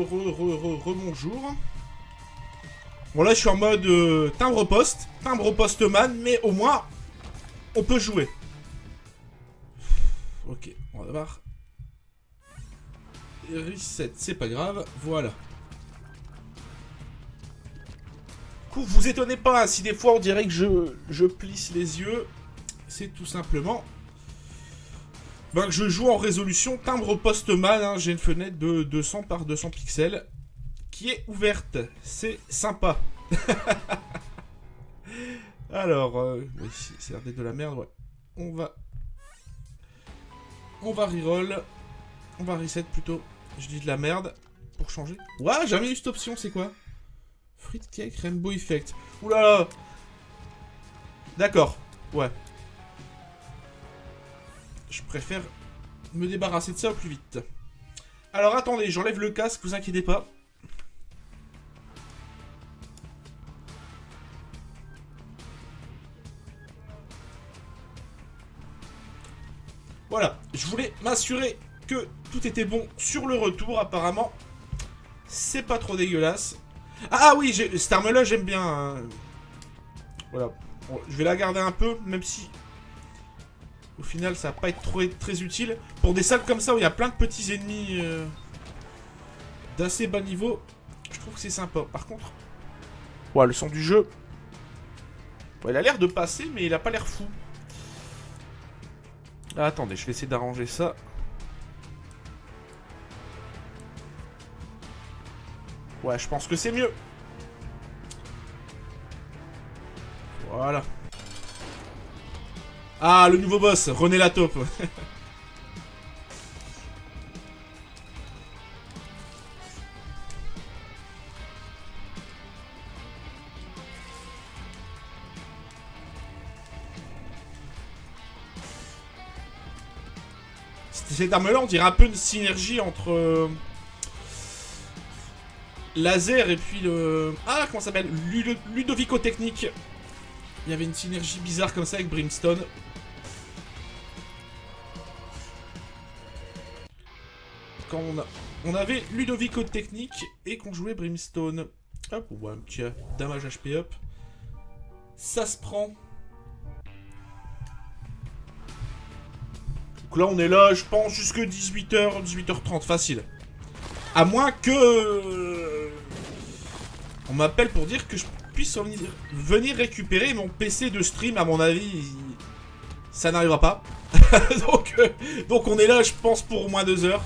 bonjour. Bon là je suis en mode timbre postman, mais au moins on peut jouer. Ok, on va voir. Reset, c'est pas grave, voilà. Vous étonnez pas, hein, si des fois on dirait que je plisse les yeux, c'est tout simplement que je joue en résolution timbre postman, hein, j'ai une fenêtre de 200 par 200 pixels qui est ouverte, c'est sympa. Alors, oui, c'est l'air d'être de la merde, ouais. On va reroll, on va reset plutôt, je dis de la merde, pour changer. Ouah, j'ai jamais eu cette option, c'est quoi? Fruitcake Rainbow Effect. Oulala. D'accord, ouais. Je préfère me débarrasser de ça au plus vite. Alors attendez, j'enlève le casque, vous inquiétez pas. Voilà, je voulais m'assurer que tout était bon sur le retour. Apparemment, c'est pas trop dégueulasse. Ah oui, cette arme-là, j'aime bien. Hein. Voilà, bon, je vais la garder un peu, même si... Au final, ça va pas être très utile. Pour des salles comme ça, où il y a plein de petits ennemis d'assez bas niveau, je trouve que c'est sympa. Par contre... Ouais, le son du jeu... Ouais, il a l'air de passer, mais il a pas l'air fou. Ah, attendez, je vais essayer d'arranger ça. Ouais, je pense que c'est mieux. Voilà. Ah, le nouveau boss, René la taupe. Cette arme-là, on dirait un peu une synergie entre... laser et puis le... Ah, comment ça s'appelle? Ludovico Technique. Il y avait une synergie bizarre comme ça avec Brimstone. Quand on avait Ludovico Technique et qu'on jouait Brimstone. Hop, ouais, un petit damage HP up. Ça se prend. Donc là, on est là, je pense, jusque 18h, 18h30, facile. À moins que... on m'appelle pour dire que je puisse venir récupérer mon PC de stream, à mon avis, ça n'arrivera pas. donc on est là, je pense, pour au moins 2 heures.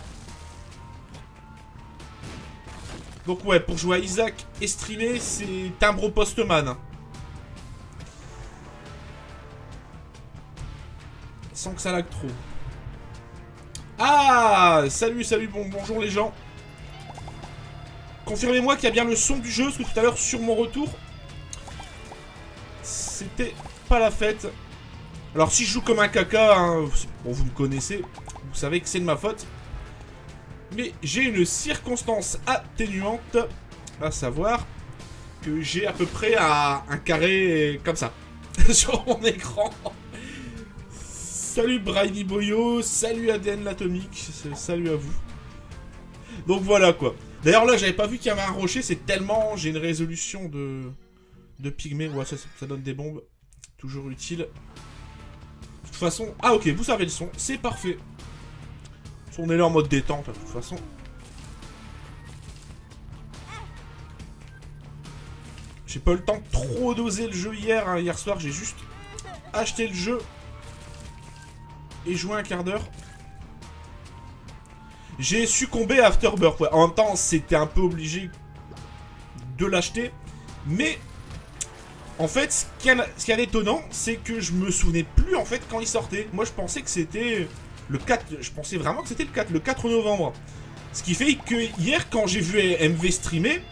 Donc ouais, pour jouer à Isaac et streamer, c'est timbre postman. Sans que ça lag trop. Ah, salut, bonjour les gens. Confirmez-moi qu'il y a bien le son du jeu, parce que tout à l'heure, sur mon retour, c'était pas la fête. Alors, si je joue comme un caca, hein, bon, vous me connaissez, vous savez que c'est de ma faute. Mais j'ai une circonstance atténuante, à savoir que j'ai à peu près un carré comme ça, sur mon écran. Salut Briny Boyo, salut ADN l'Atomique, salut à vous. Donc voilà quoi. D'ailleurs là j'avais pas vu qu'il y avait un rocher, c'est tellement... J'ai une résolution de pygmée, ouais ça donne des bombes. Toujours utile. De toute façon... Ah ok, vous savez le son, c'est parfait. On est là en mode détente de toute façon. J'ai pas eu le temps de trop doser le jeu hier, hein. Hier soir j'ai juste acheté le jeu et joué un quart d'heure. J'ai succombé à Afterbirth, ouais. En même temps, c'était un peu obligé de l'acheter. Mais, en fait, ce qu'il y a d'étonnant, c'est que je me souvenais plus, en fait, quand il sortait. Moi, je pensais que c'était le 4... Je pensais vraiment que c'était le 4 novembre. Ce qui fait que hier, quand j'ai vu MV streamer,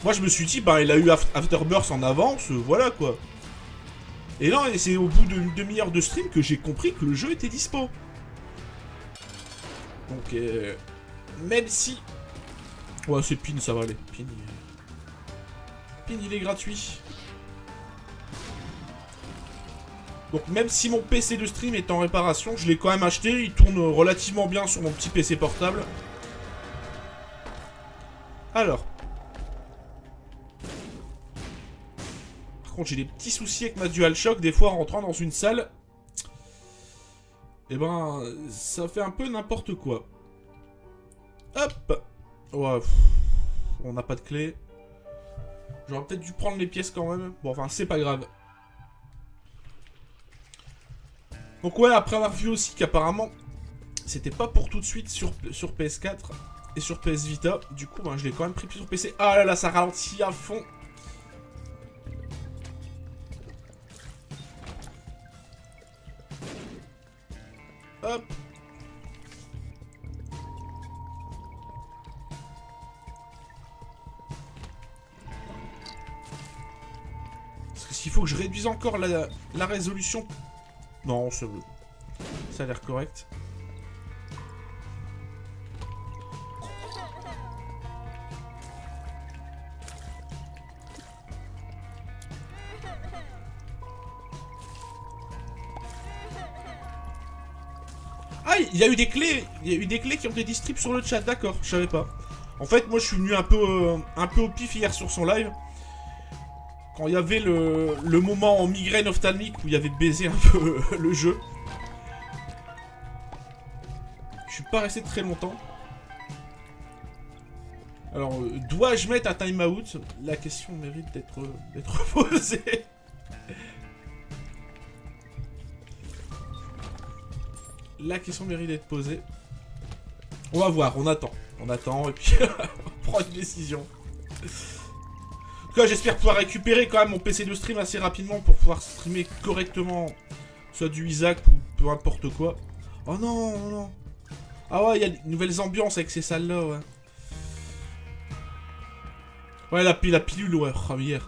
moi, je me suis dit, bah, il a eu Afterbirth en avance, voilà, quoi. Et là, c'est au bout d'une demi-heure de stream que j'ai compris que le jeu était dispo. Donc, même si... Ouais, c'est Pin, ça va aller. Pin, il est gratuit. Donc, même si mon PC de stream est en réparation, je l'ai quand même acheté. Il tourne relativement bien sur mon petit PC portable. Alors. Par contre, j'ai des petits soucis avec ma DualShock. Des fois, en rentrant dans une salle, eh ben, ça fait un peu n'importe quoi. Hop. Ouais, on n'a pas de clé. J'aurais peut-être dû prendre les pièces quand même. Bon, enfin, c'est pas grave. Donc ouais, après avoir vu aussi qu'apparemment, c'était pas pour tout de suite sur PS4 et sur PS Vita. Du coup, ben, je l'ai quand même pris sur PC. Ah là là, ça ralentit à fond. Hop. Parce que s'il faut que je réduise encore la résolution... Non, ça a l'air correct. Ah, il y a eu des clés, qui ont été distribuées sur le chat, d'accord, je savais pas. En fait, moi je suis venu un peu au pif hier sur son live. Quand il y avait le moment en migraine ophtalmique où il y avait baisé un peu le jeu. Je suis pas resté très longtemps. Alors, dois-je mettre un time-out? La question mérite d'être posée. La question mérite d'être posée. On va voir, on attend. On attend et puis on prend une décision. En tout cas, j'espère pouvoir récupérer quand même mon PC de stream assez rapidement pour pouvoir streamer correctement. Soit du Isaac ou peu importe quoi. Oh non, non, non. Ah ouais, il y a de nouvelles ambiances avec ces salles-là, ouais. Ouais, la pilule, ouais, oh, hier.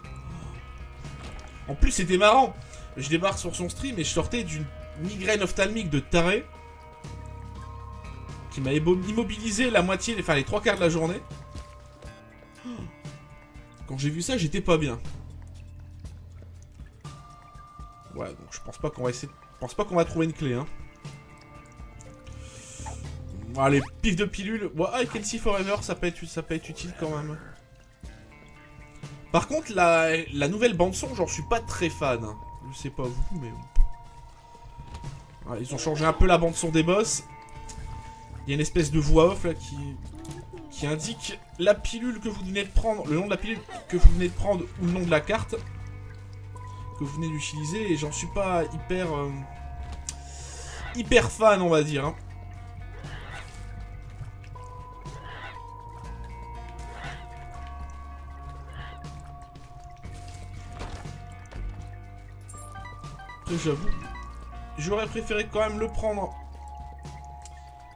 En plus, c'était marrant. Je débarque sur son stream et je sortais d'une migraine ophtalmique de taré. Qui m'a immobilisé la moitié, enfin les 3/4 de la journée. Quand j'ai vu ça, j'étais pas bien. Ouais, donc je pense pas qu'on va essayer... Je pense pas qu'on va trouver une clé, hein. Allez, pif de pilule. Ouais, ah, Kelsey Forever, ça peut être utile quand même. Par contre, la nouvelle bande-son, j'en suis pas très fan. Hein. Je sais pas vous, mais... Ouais, ils ont changé un peu la bande-son des boss. Il y a une espèce de voix off là qui indique la pilule que vous venez de prendre, le nom de la pilule que vous venez de prendre ou le nom de la carte que vous venez d'utiliser. Et j'en suis pas hyper fan, on va dire. Hein. J'avoue, j'aurais préféré quand même le prendre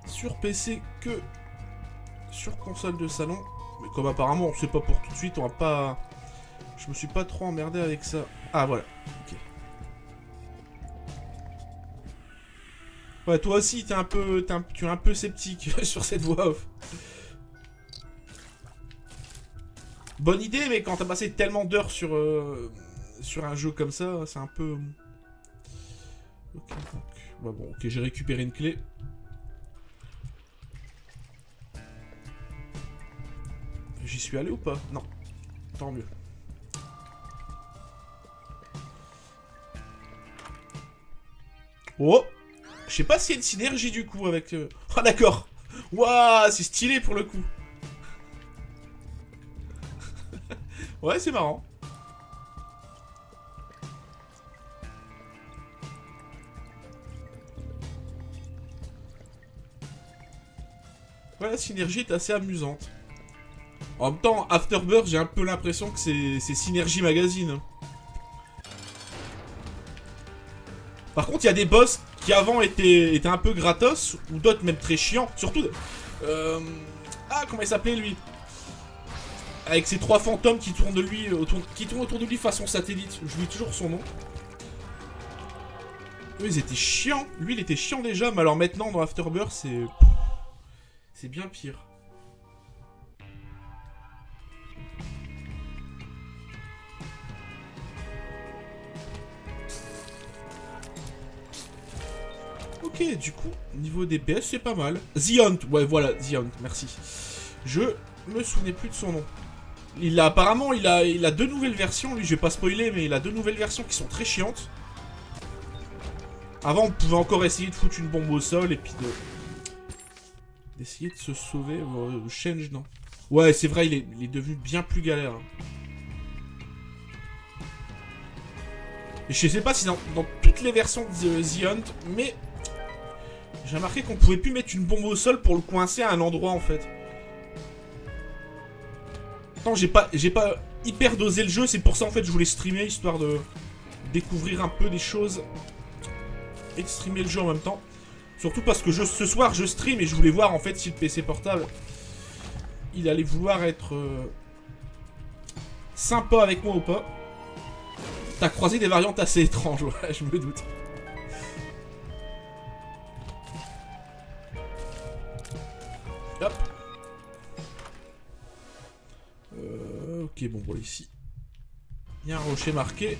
sur PC que sur console de salon. Mais comme apparemment c'est pas pour tout de suite, on va pas... Je me suis pas trop emmerdé avec ça. Ah voilà, ok. Ouais, toi aussi tu es un peu sceptique sur cette voix off. Bonne idée, mais quand t'as passé tellement d'heures sur un jeu comme ça, c'est un peu... Ok, donc... Bah bon, ok, j'ai récupéré une clé. J'y suis allé ou pas? Non. Tant mieux. Oh! Je sais pas s'il y a une synergie du coup avec... Ah d'accord! Waouh, c'est stylé pour le coup! Ouais, c'est marrant. Ouais, la synergie est assez amusante. En même temps, Afterbirth, j'ai un peu l'impression que c'est Synergie Magazine. Par contre, il y a des boss qui avant étaient un peu gratos, ou d'autres même très chiants. Surtout... Ah, comment il s'appelait lui? Avec ces 3 fantômes qui tournent autour de lui façon satellite. J'oublie toujours son nom. Eux, ils étaient chiants. Lui, il était chiant déjà, mais alors maintenant, dans Afterbirth, c'est bien pire. Ok, du coup, niveau DPS, c'est pas mal. The Hunt, ouais, voilà, The Hunt, merci. Je me souvenais plus de son nom. Apparemment, il a deux nouvelles versions. Lui, je vais pas spoiler, mais il a deux nouvelles versions qui sont très chiantes. Avant, on pouvait encore essayer de foutre une bombe au sol et puis d'essayer de se sauver. Change, non. Ouais, c'est vrai, il est devenu bien plus galère. Et je sais pas si dans toutes les versions de The Hunt, mais j'ai remarqué qu'on pouvait plus mettre une bombe au sol pour le coincer à un endroit en fait. Non, j'ai pas hyper dosé le jeu, c'est pour ça en fait je voulais streamer histoire de découvrir un peu des choses et de streamer le jeu en même temps. Surtout parce que ce soir je stream et je voulais voir en fait si le PC portable il allait vouloir être sympa avec moi ou pas. T'as croisé des variantes assez étranges, ouais, je me doute. Hop. Ok, bon, ici. Il y a un rocher marqué.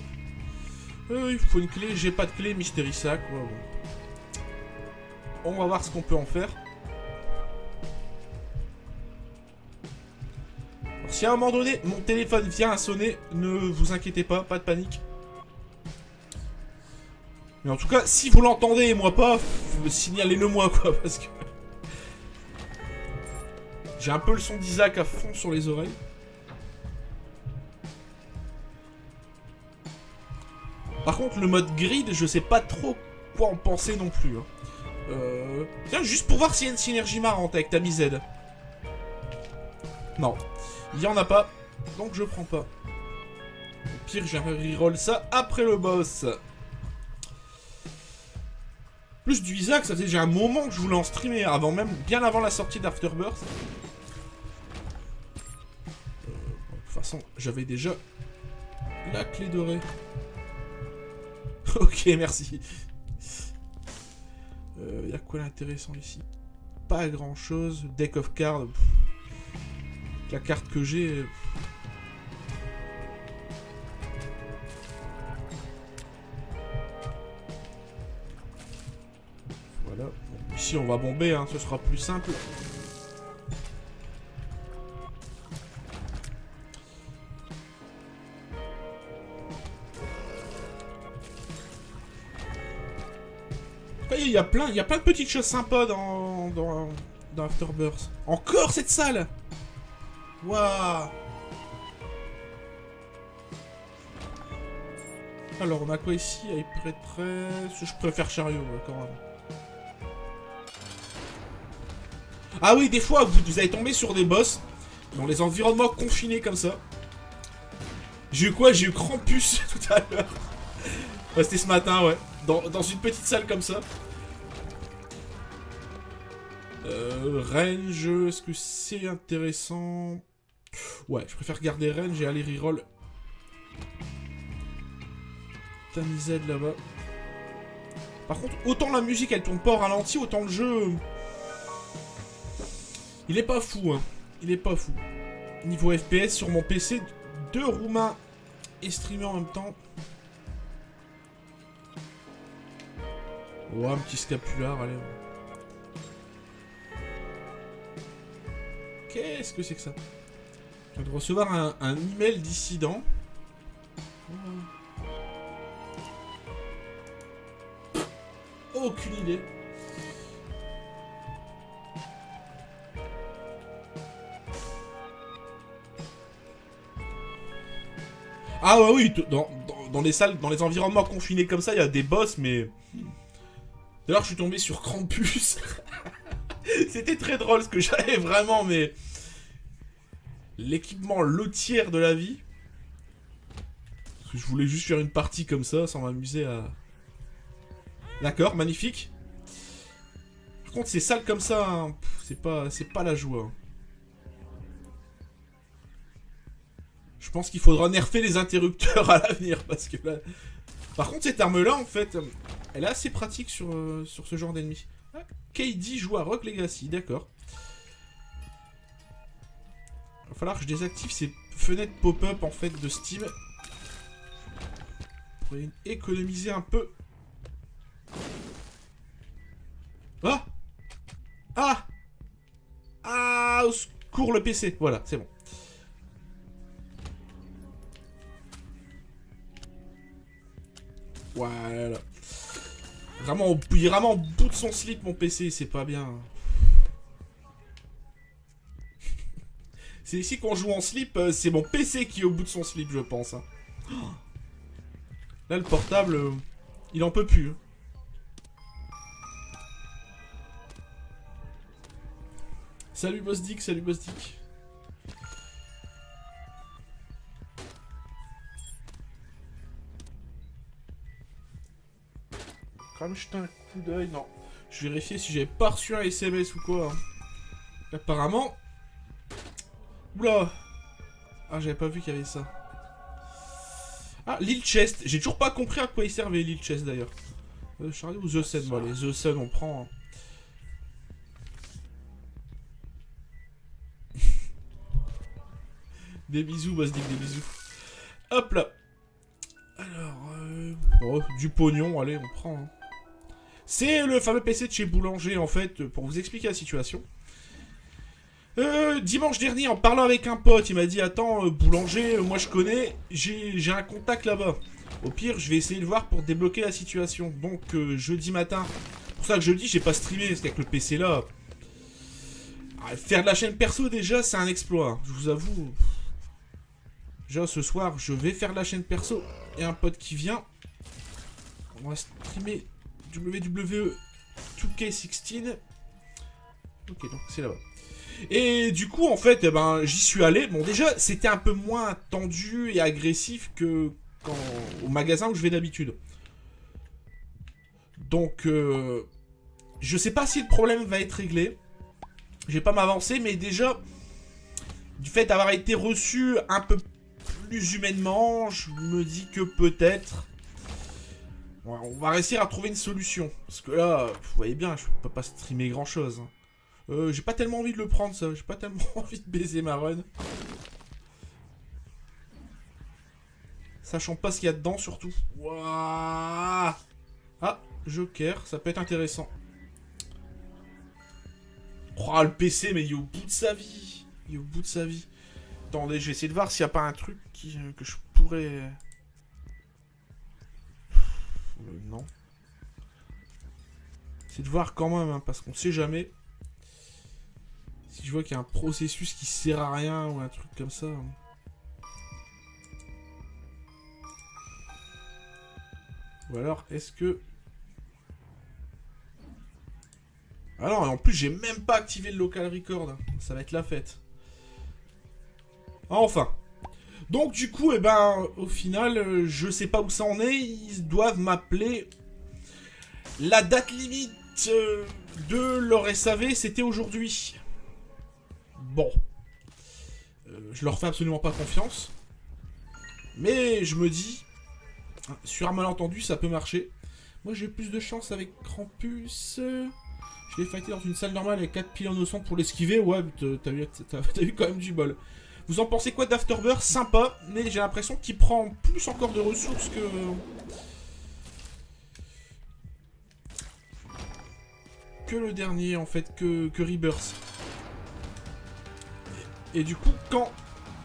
Il faut une clé, j'ai pas de clé, Mystery Sac. Ouais, bon. On va voir ce qu'on peut en faire. Alors, si à un moment donné, mon téléphone vient à sonner, ne vous inquiétez pas, pas de panique. Mais en tout cas, si vous l'entendez et moi pas, signalez-le moi, quoi, parce que... J'ai un peu le son d'Isaac à fond sur les oreilles. Par contre, le mode grid, je sais pas trop quoi en penser non plus. Hein. Tiens, juste pour voir s'il y a une synergie marrante avec Tammy Z. Non, il y en a pas, donc je prends pas. Au pire, j'ai reroll ça après le boss. Plus du Isaac, ça faisait déjà un moment que je voulais en streamer, bien avant la sortie d'Afterbirth. De toute façon, j'avais déjà la clé dorée. Ok, merci. Y a quoi d'intéressant ici? Pas grand chose. Deck of cards. La carte que j'ai. Voilà. Bon, ici, on va bomber, hein, ce sera plus simple. Il y a plein de petites choses sympas dans Afterbirth. Encore cette salle. Waouh. Alors, on a quoi ici? Avec prêtresse. Je préfère chariot, quand même. Ah oui, des fois, vous allez tomber sur des boss dans les environnements confinés comme ça. J'ai eu quoi? J'ai eu Krampus tout à l'heure. Ouais, c'était ce matin, ouais. Dans une petite salle comme ça. Range, est-ce que c'est intéressant? Ouais, je préfère garder range et aller reroll. Tammy Z là-bas. Par contre, autant la musique elle tourne pas au ralenti, autant le jeu... Il est pas fou, hein. Il est pas fou. Niveau FPS sur mon PC, 2 roumains et streamer en même temps. Oh, un petit scapular, allez. Qu'est-ce que c'est que ça? Je viens de recevoir un email dissident. Aucune idée. Ah ouais, oui, dans les salles, dans les environnements confinés comme ça, il y a des boss, mais... D'ailleurs, je suis tombé sur Krampus. C'était très drôle ce que j'avais vraiment, mais... L'équipement lotière de la vie. Parce que je voulais juste faire une partie comme ça, sans m'amuser à... D'accord, magnifique. Par contre, ces salles comme ça, hein, c'est pas la joie. Hein. Je pense qu'il faudra nerfer les interrupteurs à l'avenir, parce que là... Par contre, cette arme-là, en fait, elle est assez pratique sur ce genre d'ennemi. Ah, KD joue à Rogue Legacy, d'accord. Il va falloir que je désactive ces fenêtres pop-up, en fait, de Steam. Pour économiser un peu. Ah! Ah! Ah! Au secours, pour le PC. Voilà, c'est bon. Voilà. Vraiment, il est vraiment au bout de son slip, mon PC, c'est pas bien. C'est ici qu'on joue en slip, c'est mon PC qui est au bout de son slip, je pense. Hein. Là, le portable, il en peut plus. Hein. Salut Bossdick, salut Bossdick. Quand même jeter un coup d'œil, non. Je vais vérifier si j'avais pas reçu un SMS ou quoi. Hein. Apparemment. Oula. Ah, j'avais pas vu qu'il y avait ça. Ah, Lil Chest. J'ai toujours pas compris à quoi il servait Lil Chest d'ailleurs. Charlie ou The Sun. Bon, allez, The Sun, on prend. Hein. Des bisous, Bossdick, des bisous. Hop là. Alors, oh, du pognon, allez, on prend. Hein. C'est le fameux PC de chez Boulanger, en fait, pour vous expliquer la situation. Dimanche dernier, en parlant avec un pote, il m'a dit, attends, Boulanger, moi je connais, j'ai un contact là-bas. Au pire, je vais essayer de voir pour débloquer la situation. Donc, jeudi matin, c'est pour ça que jeudi, j'ai pas streamé, parce qu'avec le PC là... faire de la chaîne perso, déjà, c'est un exploit, je vous avoue. Déjà, ce soir, je vais faire de la chaîne perso. Et un pote qui vient. On va streamer WWE 2K16. Ok, donc c'est là-bas. Et du coup, en fait, eh ben, j'y suis allé. Bon, déjà, c'était un peu moins tendu et agressif que au magasin où je vais d'habitude. Donc, je sais pas si le problème va être réglé. Je vais pas m'avancer, mais déjà, du fait d'avoir été reçu un peu plus humainement, je me dis que peut-être on va réussir à trouver une solution. Parce que là, vous voyez bien, je peux pas streamer grand chose. J'ai pas tellement envie de le prendre, ça. J'ai pas tellement envie de baiser ma run. Sachant pas ce qu'il y a dedans, surtout. Wouah. Ah, Joker, ça peut être intéressant. Oh, le PC, mais il est au bout de sa vie. Il est au bout de sa vie. Attendez, je vais essayer de voir s'il n'y a pas un truc que je pourrais... non. C'est de voir quand même, hein, parce qu'on sait jamais. Si je vois qu'il y a un processus qui sert à rien ou un truc comme ça. Ou alors, est-ce que... Ah non, et en plus, j'ai même pas activé le local record. Ça va être la fête. Enfin. Donc, du coup, eh ben, au final, je sais pas où ça en est. Ils doivent m'appeler. La date limite de leur SAV, c'était aujourd'hui. Bon. Je leur fais absolument pas confiance. Mais je me dis, sur un malentendu, ça peut marcher. Moi, j'ai plus de chance avec Krampus. Je l'ai fighté dans une salle normale avec 4 piles innocents pour l'esquiver. Ouais, t'as eu quand même du bol. Vous en pensez quoi d'Afterburst? Sympa, mais j'ai l'impression qu'il prend plus encore de ressources que le dernier, en fait, que Rebirth. Et du coup, quand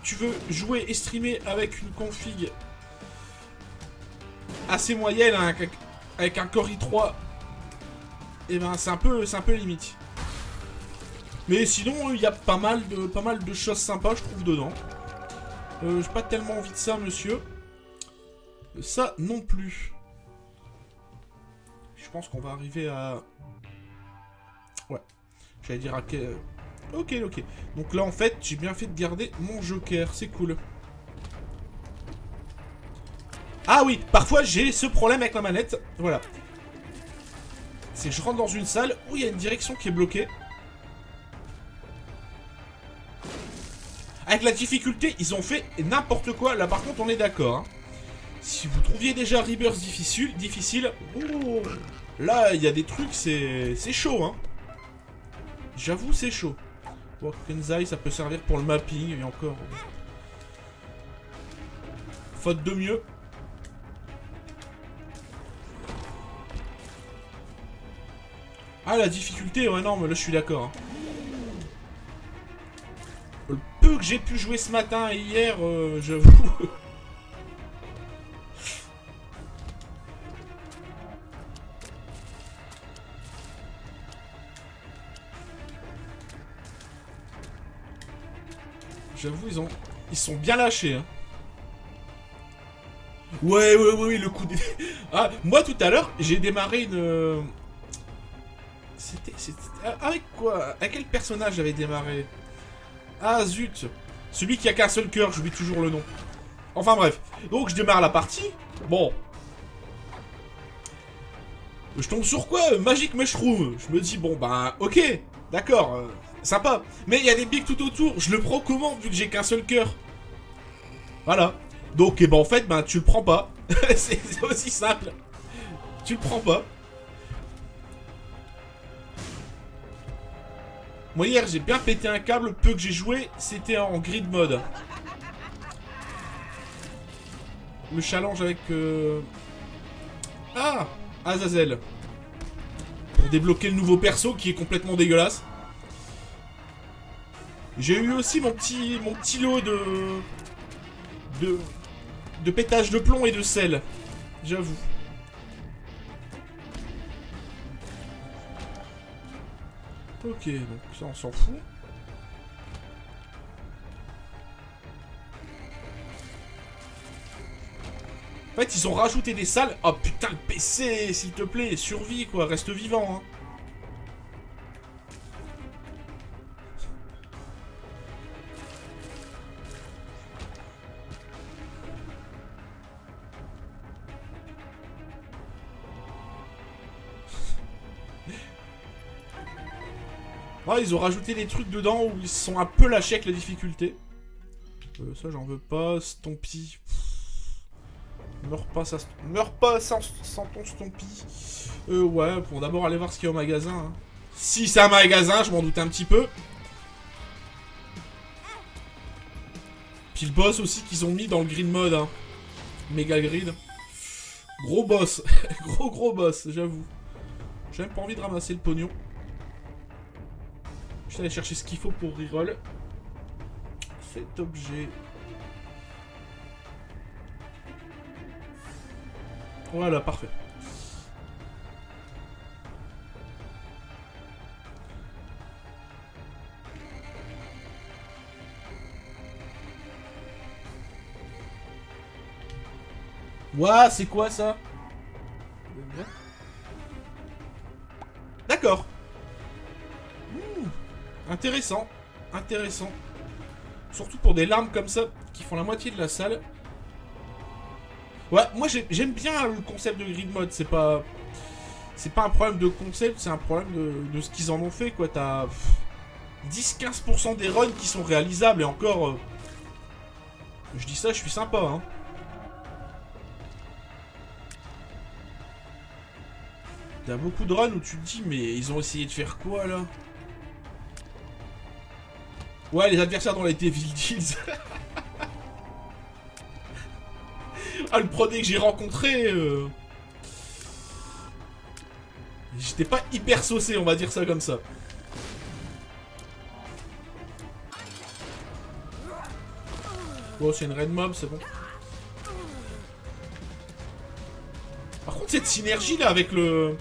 tu veux jouer et streamer avec une config assez moyenne, hein, avec un Core i3, et ben c'est un peu limite. Mais sinon, il y a pas mal de choses sympas, je trouve, dedans. J'ai pas tellement envie de ça, monsieur. Ça non plus. Je pense qu'on va arriver à... Ouais. J'allais dire à quel... Ok, ok. Donc là, en fait, j'ai bien fait de garder mon joker. C'est cool. Ah oui, parfois, j'ai ce problème avec la manette. Voilà. C'est que je rentre dans une salle où il y a une direction qui est bloquée. Avec la difficulté, ils ont fait n'importe quoi. Là, par contre, on est d'accord. Hein. Si vous trouviez déjà Rebirth difficile, oh, là, il y a des trucs, c'est chaud. Hein. J'avoue, c'est chaud. Bon, Kenzai, ça peut servir pour le mapping, et encore. Faute de mieux. Ah, la difficulté, ouais, non, mais là, je suis d'accord. Hein. peu que j'ai pu jouer ce matin et hier, j'avoue... J'avoue, ils sont bien lâchés, hein. Ouais, le coup des... Ah, moi, tout à l'heure, j'ai démarré une... C'était... Avec quoi? À quel personnage j'avais démarré? Ah, zut. Celui qui a qu'un seul cœur, j'oublie toujours le nom. Enfin, bref. Donc, je démarre la partie. Bon. Je tombe sur quoi? Magic Mushroom. Je me dis, bon, bah, ok. D'accord. Sympa. Mais il y a des bigs tout autour. Je le prends comment, vu que j'ai qu'un seul cœur? Voilà. Donc, eh ben, en fait, ben, tu le prends pas. C'est aussi simple. Tu le prends pas. Moi, hier, j'ai bien pété un câble. Peu que j'ai joué, c'était en grid mode. Le challenge avec... Ah, Azazel. Pour débloquer le nouveau perso qui est complètement dégueulasse. J'ai eu aussi mon petit lot de pétage de plomb et de sel. J'avoue. Ok, donc ça on s'en fout. En fait, ils ont rajouté des salles. Oh putain, le PC, s'il te plaît, survie quoi, reste vivant, hein. Ouais, ils ont rajouté des trucs dedans où ils sont un peu lâchés avec la difficulté. Ça, j'en veux pas. Stompy. Meurs pas sans ton Stompy. Ouais, pour d'abord aller voir ce qu'il y a au magasin. Hein. Si c'est un magasin, je m'en doute un petit peu. Puis le boss aussi qu'ils ont mis dans le grid mode. Hein. Méga grid. Gros boss. Gros boss, j'avoue. J'ai même pas envie de ramasser le pognon. Je vais aller chercher ce qu'il faut pour reroll. Cet objet. Voilà, parfait. Ouah, c'est quoi ça? D'accord. Intéressant. Intéressant. Surtout pour des larmes comme ça, qui font la moitié de la salle. Ouais, moi j'aime bien le concept de grid mode, c'est pas un problème de concept, c'est un problème de ce qu'ils en ont fait, quoi. T'as 10-15% des runs qui sont réalisables, et encore... je dis ça, je suis sympa, hein. T'as beaucoup de runs où tu te dis, mais ils ont essayé de faire quoi, là? Ouais, les adversaires dans les Devil Deals. Ah, le premier que j'ai rencontré... J'étais pas hyper saucé, on va dire ça comme ça. Oh, c'est une red mob, c'est bon. Par contre, cette synergie là avec le...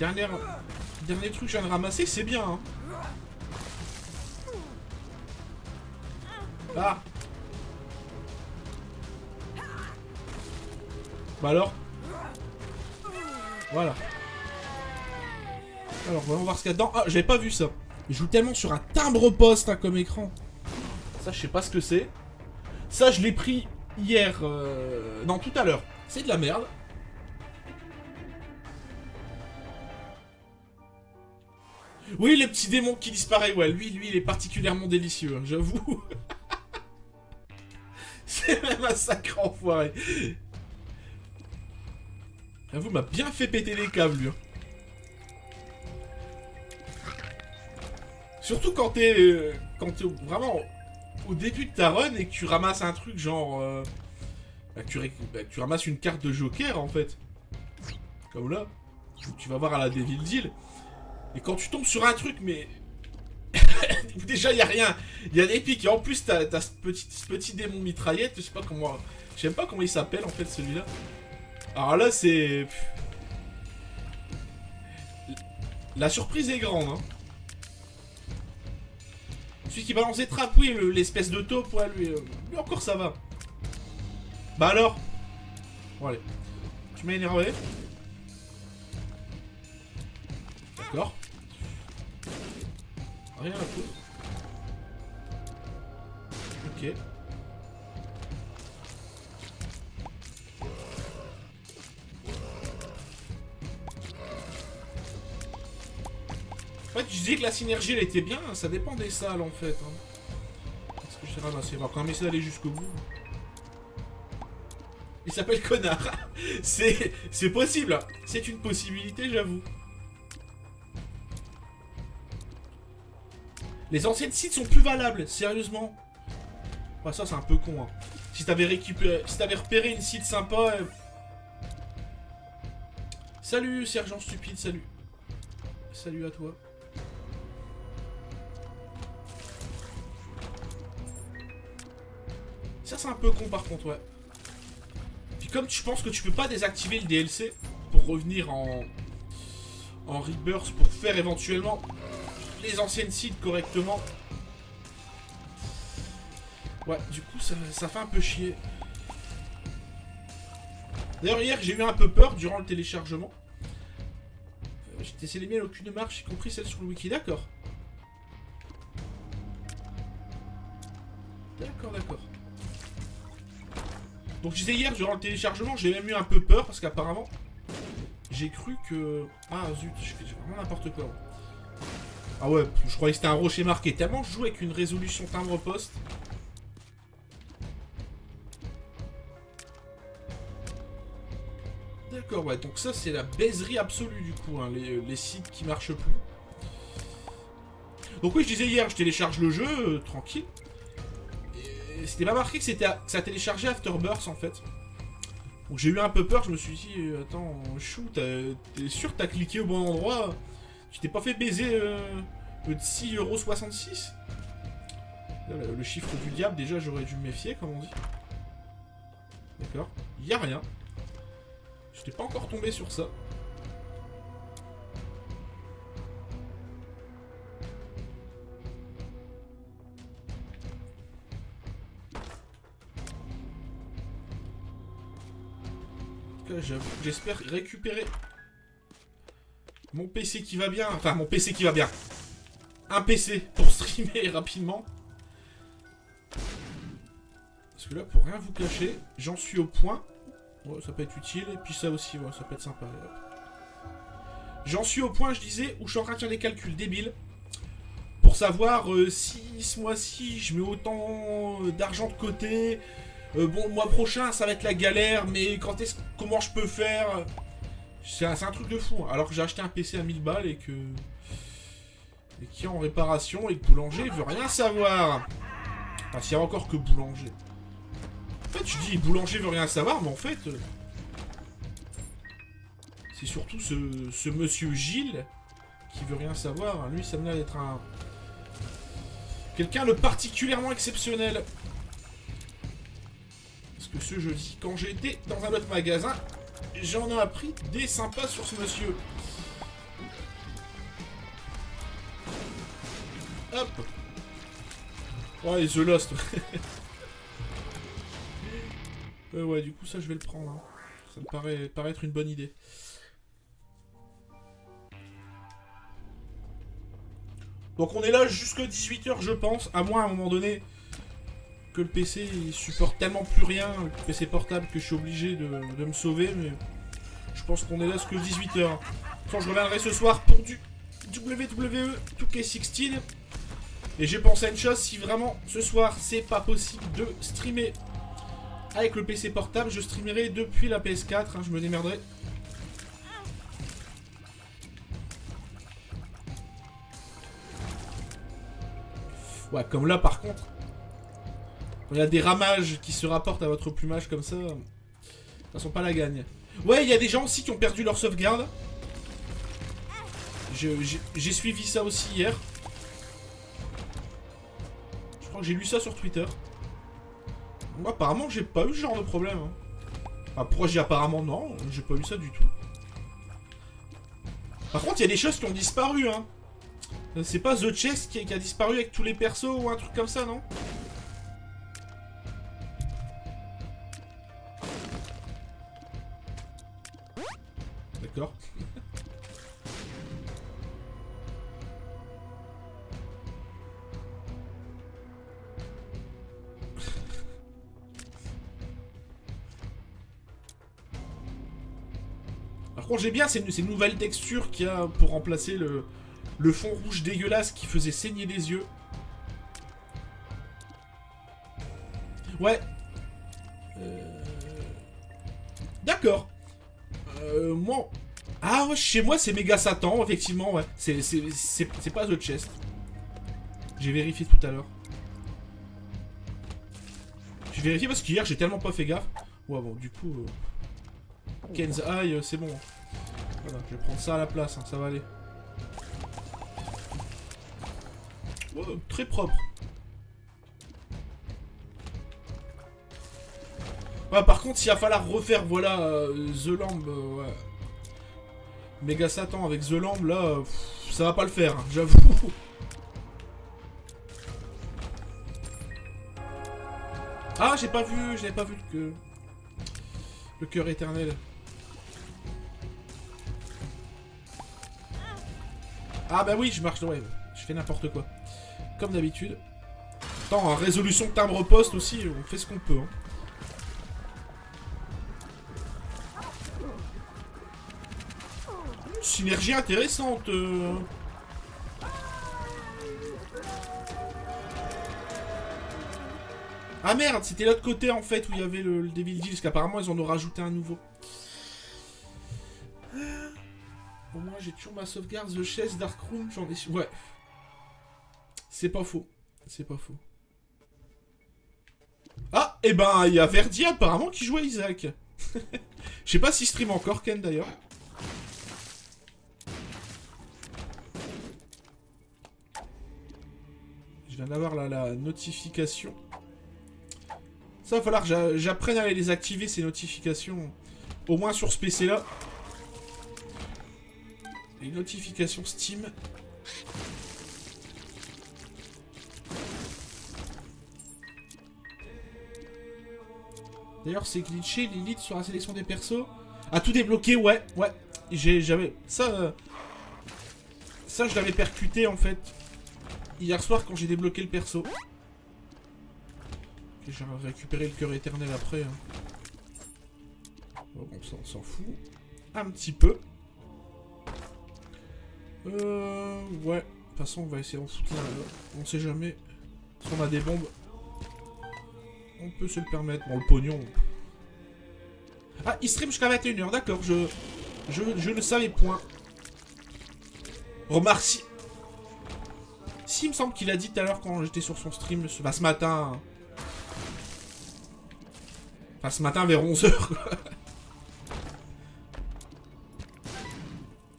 Dernier truc que je viens de ramasser, c'est bien, hein. Ah. Bah alors. Voilà. Alors, voyons voir ce qu'il y a dedans. Ah, j'avais pas vu ça. Il joue tellement sur un timbre-poste hein, comme écran. Ça, je sais pas ce que c'est. Ça, je l'ai pris hier. Non, tout à l'heure. C'est de la merde. Oui, le petit démon qui disparaît. Ouais, lui, il est particulièrement délicieux, hein, j'avoue. C'est même un sacré enfoiré. J'avoue, m'a bien fait péter les câbles, lui. Surtout quand t'es vraiment au début de ta run et que tu ramasses un truc genre... tu ramasses une carte de Joker, en fait. Comme là. Tu vas voir à la Devil Deal. Et quand tu tombes sur un truc, mais... Déjà, il y a rien. Il y a des pics. Et en plus, t'as ce petit démon mitraillette. Je sais pas comment... Je sais même pas comment il s'appelle, en fait, celui-là. Alors là, c'est... La surprise est grande, hein. Celui qui balance des trappes, oui, l'espèce de taupe, ouais, lui encore ça va. Bah alors. Bon, allez. Tu m'as énervé. D'accord. Rien à foutre. Ok. En fait, je disais que la synergie, elle était bien, ça dépend des salles, en fait. Hein. Est-ce que je sais ramasser? On va quand même essayer d'aller jusqu'au bout. Il s'appelle Connard. C'est possible. C'est une possibilité, j'avoue. Les anciennes sites sont plus valables, sérieusement. Ouais, ça, c'est un peu con. Hein. Si t'avais repéré une site sympa... Salut, sergent stupide, salut. Salut à toi. Ça, c'est un peu con, par contre, ouais. Puis comme je pense que tu peux pas désactiver le DLC pour revenir en Rebirth pour faire éventuellement les anciennes sites correctement. Ouais, du coup, ça fait un peu chier. D'ailleurs, hier, j'ai eu un peu peur durant le téléchargement. J'ai testé les miennes, aucune marche, y compris celle sur le wiki. D'accord. D'accord. Donc, je disais hier, durant le téléchargement, j'ai même eu un peu peur parce qu'apparemment, j'ai cru que... Ah, zut, je fais vraiment n'importe quoi. Ah ouais, je croyais que c'était un rocher marqué. Tellement je joue avec une résolution timbre-poste. D'accord, ouais, donc ça c'est la baiserie absolue du coup, hein, les sites qui marchent plus. Donc oui, je disais hier, je télécharge le jeu, tranquille. Et c'était pas marqué que ça téléchargeait Afterbirth en fait. Donc j'ai eu un peu peur, je me suis dit, attends, chou, t'es sûr que t'as cliqué au bon endroit? Tu t'es pas fait baiser de 6,66 €? Le chiffre du diable, déjà j'aurais dû me méfier, comme on dit. D'accord, y a rien. Je n'étais pas encore tombé sur ça. En tout cas, j'espère récupérer mon PC qui va bien. Enfin, mon PC qui va bien. Un PC pour streamer rapidement. Parce que là, pour rien vous cacher, j'en suis au point. Ouais, ça peut être utile. Et puis ça aussi, ouais, ça peut être sympa. J'en suis au point, je disais, où je suis en train de faire des calculs débiles. Pour savoir si ce mois-ci, je mets autant d'argent de côté. Bon, le mois prochain, ça va être la galère. Mais comment je peux faire? C'est un truc de fou. Alors que j'ai acheté un PC à 1000 balles et que... Et qui est en réparation et que Boulanger veut rien savoir. Enfin, s'il y a encore que Boulanger. En fait, je dis Boulanger veut rien savoir, mais en fait... c'est surtout ce monsieur Gilles qui veut rien savoir. Lui, ça me l'air d'être un... quelqu'un de particulièrement exceptionnel. Parce que ce jeudi, quand j'ai été dans un autre magasin, j'en ai appris des sympas sur ce monsieur. Hop. Ouais, The Lost. Ouais, du coup, ça, je vais le prendre. Hein. Ça me paraît être une bonne idée. Donc, on est là jusqu'à 18 h, je pense. À moins, à un moment donné, que le PC il supporte tellement plus rien, le PC portable, que je suis obligé de me sauver. Mais je pense qu'on est là jusqu'à 18 h. Quand je reviendrai ce soir pour du WWE 2K16. Et j'ai pensé à une chose, si vraiment ce soir c'est pas possible de streamer avec le PC portable, je streamerai depuis la PS4, hein, je me démerderai. Ouais, comme là par contre, il y a des ramages qui se rapportent à votre plumage comme ça, ça sont pas la gagne. Ouais, il y a des gens aussi qui ont perdu leur sauvegarde. J'ai suivi ça aussi hier. j'ai lu ça sur Twitter. Moi, apparemment, j'ai pas eu ce genre de problème. Hein. Enfin, pourquoi j'ai apparemment non, j'ai pas eu ça du tout. Par contre, il y a des choses qui ont disparu, hein. C'est pas The Chest qui a disparu avec tous les persos ou un truc comme ça, non? D'accord. Par contre, j'ai bien ces nouvelles textures qu'il y a pour remplacer le fond rouge dégueulasse qui faisait saigner les yeux. Ouais. D'accord. Moi... Ah ouais, chez moi c'est méga Satan, effectivement, ouais. C'est pas The Chest. J'ai vérifié tout à l'heure. J'ai vérifié parce qu'hier j'ai tellement pas fait gaffe. Ouais bon, du coup... Ken's Eye, c'est bon. Voilà, je vais prendre ça à la place, hein, ça va aller. Ouais, très propre. Ouais, par contre, s'il va falloir refaire, voilà, The Lamb, ouais. Méga Satan avec The Lamb, là, ça va pas le faire, hein, j'avoue. Ah, j'avais pas vu le cœur éternel. Ah bah oui, je marche, ouais, je fais n'importe quoi. Comme d'habitude. Attends, en résolution de timbre-poste aussi, on fait ce qu'on peut. Hein. Une synergie intéressante. Ah merde, c'était l'autre côté en fait où il y avait le Devil Deal, parce qu'apparemment ils en ont rajouté un nouveau. Au moins j'ai toujours ma sauvegarde, The Chest, Dark Room, j'en ai... Ouais. C'est pas faux. C'est pas faux. Ah, et ben il y a Verdi apparemment qui joue à Isaac. Je sais pas s'il stream encore Ken d'ailleurs. Je viens d'avoir la notification. Ça va falloir que j'apprenne à les désactiver ces notifications. Au moins sur ce PC là. Les notifications Steam. D'ailleurs c'est glitché Lilith sur la sélection des persos. A tout débloqué, ouais, ouais. J'avais... Ça je l'avais percuté en fait. Hier soir quand j'ai débloqué le perso. Ok, j'ai récupéré le cœur éternel après. Hein. Bon, ça on s'en fout. Un petit peu. Ouais. De toute façon, on va essayer d'en foutre là. On sait jamais. Si on a des bombes, on peut se le permettre. Bon, le pognon. Ah, il stream jusqu'à 21 h, d'accord. Je ne savais point. Remarque si... Si, il me semble qu'il a dit tout à l'heure quand j'étais sur son stream, ce matin. Enfin, ce matin vers 11 h.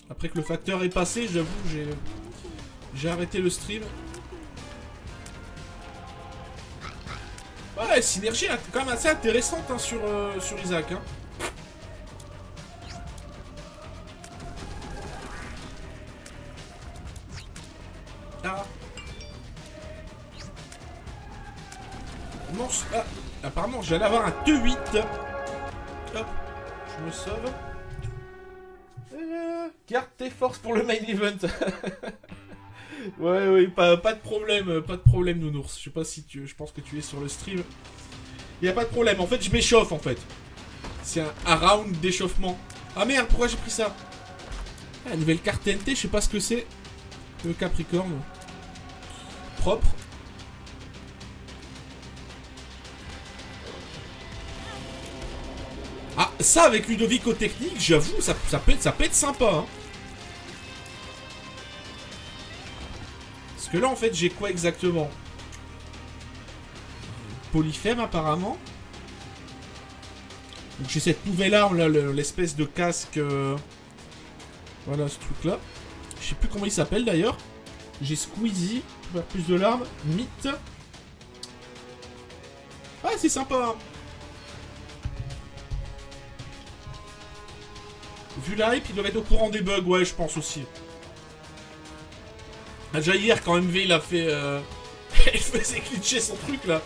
Après que le facteur est passé, j'avoue, j'ai arrêté le stream. Ouais, synergie est quand même assez intéressante hein, sur Isaac. Hein. Ah. Non, ah. Apparemment, j'allais avoir un T8. Hop, je me sauve. Garde tes forces pour le main event. Ouais, pas de problème, nounours. Je sais pas si je pense que tu es sur le stream. Y a pas de problème. En fait, je m'échauffe en fait. C'est un round d'échauffement. Ah merde, pourquoi j'ai pris ça? Ah, nouvelle carte TNT, je sais pas ce que c'est. Le Capricorne. Propre. Ah, ça avec Ludovic au technique, j'avoue, ça peut être sympa. Hein. Parce que là, en fait, j'ai quoi exactement? Polyphème, apparemment. Donc j'ai cette nouvelle arme, là, l'espèce de casque... Voilà, ce truc-là. Je sais plus comment il s'appelle, d'ailleurs. J'ai Squeezie, pour faire plus de larmes. Mythe. Ah, c'est sympa, hein. Vu la hype, ils doivent être au courant des bugs, ouais, je pense aussi. Ah, déjà hier, quand MV il a fait... il faisait glitcher son truc, là.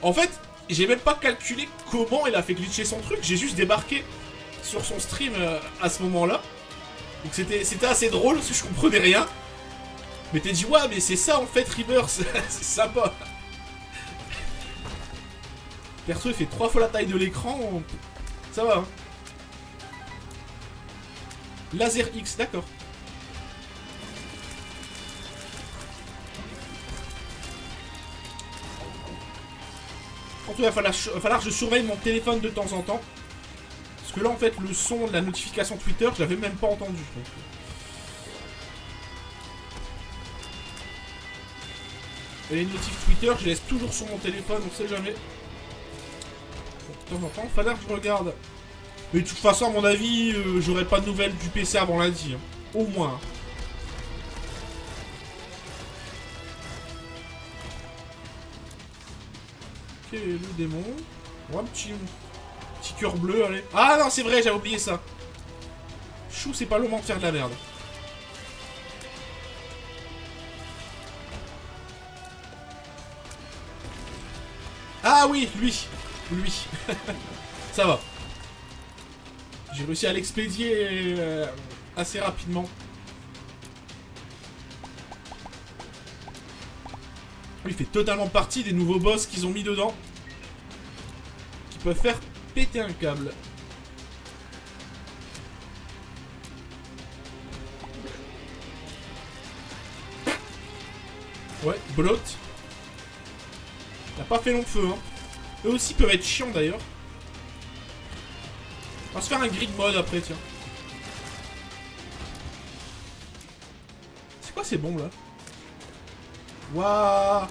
En fait, j'ai même pas calculé comment il a fait glitcher son truc. J'ai juste débarqué sur son stream à ce moment-là. Donc c'était assez drôle, parce que je comprenais rien. Mais t'es dit, ouais, mais c'est ça, en fait, Rebirth. C'est sympa. Perso, il fait 3 fois la taille de l'écran. Ça va, hein. Laser X, d'accord. Surtout, il va falloir que je surveille mon téléphone de temps en temps. Parce que là, en fait, le son de la notification Twitter, je l'avais même pas entendu. Donc. Et les notifs Twitter, je les laisse toujours sur mon téléphone, on sait jamais. De temps en temps, il va falloir que je regarde. Mais de toute façon, à mon avis, j'aurai pas de nouvelles du PC avant lundi. Hein. Au moins. Ok, le démon. Oh, un petit cœur bleu, allez. Ah non, c'est vrai, j'avais oublié ça. Chou, c'est pas le moment de faire de la merde. Ah oui, lui. Ça va. J'ai réussi à l'expédier assez rapidement. Il fait totalement partie des nouveaux boss qu'ils ont mis dedans. Qui peuvent faire péter un câble. Ouais, Blot. Il a pas fait long feu, hein. Eux aussi peuvent être chiants d'ailleurs. On va se faire un grid mode après, tiens. C'est quoi ces bombes là? Waouh!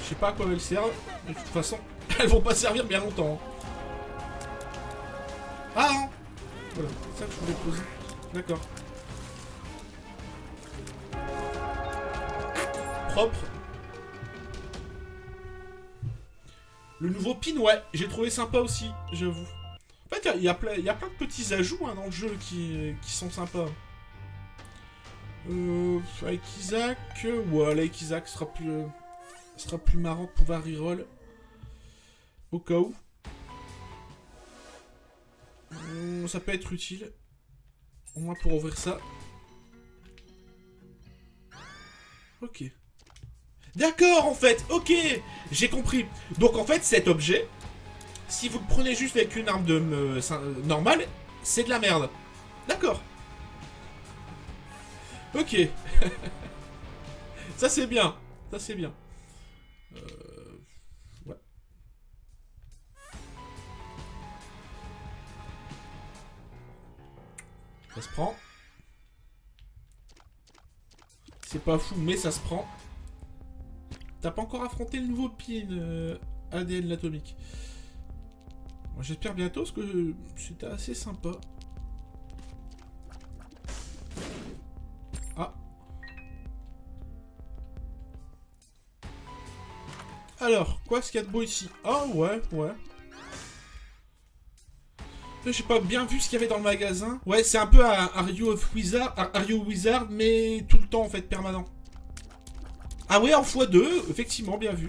Je sais pas à quoi elles servent. De toute façon, elles vont pas servir bien longtemps. Ah non! Voilà, c'est ça que je voulais poser. D'accord. Propre. Le nouveau pin, ouais, j'ai trouvé sympa aussi, j'avoue. En fait, il y a plein de petits ajouts hein, dans le jeu qui sont sympas. Avec Isaac, ouais, avec Isaac, ce sera plus marrant de pouvoir reroll. Au cas où. Ça peut être utile. Au moins pour ouvrir ça. Ok. D'accord, en fait, ok, j'ai compris. Donc, en fait, cet objet, si vous le prenez juste avec une arme de normale, c'est de la merde. D'accord. Ok. Ça, c'est bien. Ça, c'est bien. Ouais. Ça se prend. C'est pas fou, mais ça se prend. T'as pas encore affronté le nouveau pin ADN l'atomique. J'espère bientôt parce que c'était assez sympa. Ah. Alors, quoi est-ce qu'il y a de beau ici? Oh ouais, ouais. J'ai pas bien vu ce qu'il y avait dans le magasin. Ouais, c'est un peu un Ario Wizard, mais tout le temps en fait, permanent. Ah ouais, en x2, effectivement, bien vu.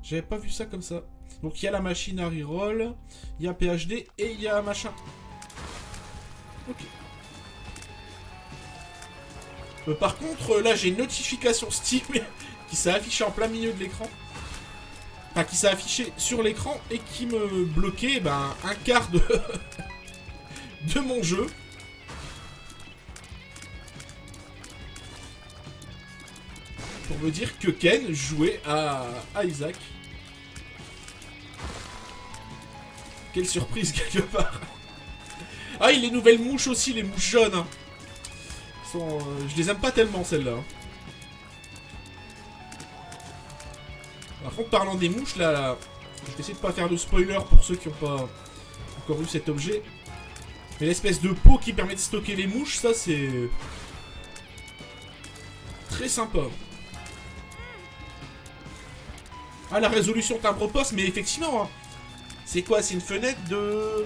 J'avais pas vu ça comme ça. Donc il y a la machine à reroll, il y a PhD et il y a machin. Ok. Par contre, là j'ai une notification Steam qui s'est affichée en plein milieu de l'écran. Enfin, qui s'est affichée sur l'écran et qui me bloquait un quart de, de mon jeu. Pour me dire que Ken jouait à Isaac. Quelle surprise quelque part. Ah, il y a les nouvelles mouches aussi, les mouches jaunes. Hein. Je les aime pas tellement celles-là. Par contre, parlant des mouches, là, je vais essayer de pas faire de spoiler pour ceux qui n'ont pas encore eu cet objet. Mais l'espèce de pot qui permet de stocker les mouches, ça c'est très sympa. Ah, la résolution timbre poste, mais effectivement, hein. C'est quoi? C'est une fenêtre de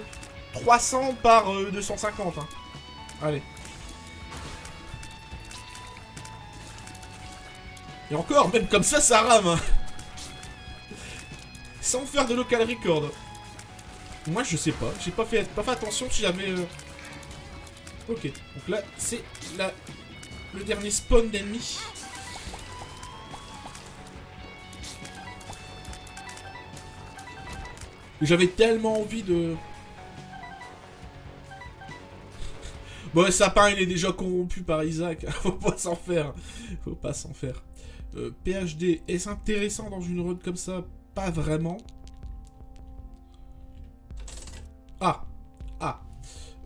300 par 250. Hein. Allez. Et encore, même comme ça rame. Hein. Sans faire de local record. Moi, je sais pas. J'ai pas fait attention si j'avais... Ok. Donc là, c'est le dernier spawn d'ennemis. J'avais tellement envie de... Bon, le sapin, il est déjà corrompu par Isaac. Faut pas s'en faire. Faut pas s'en faire. PhD, est-ce intéressant dans une run comme ça? Pas vraiment. Ah. Ah.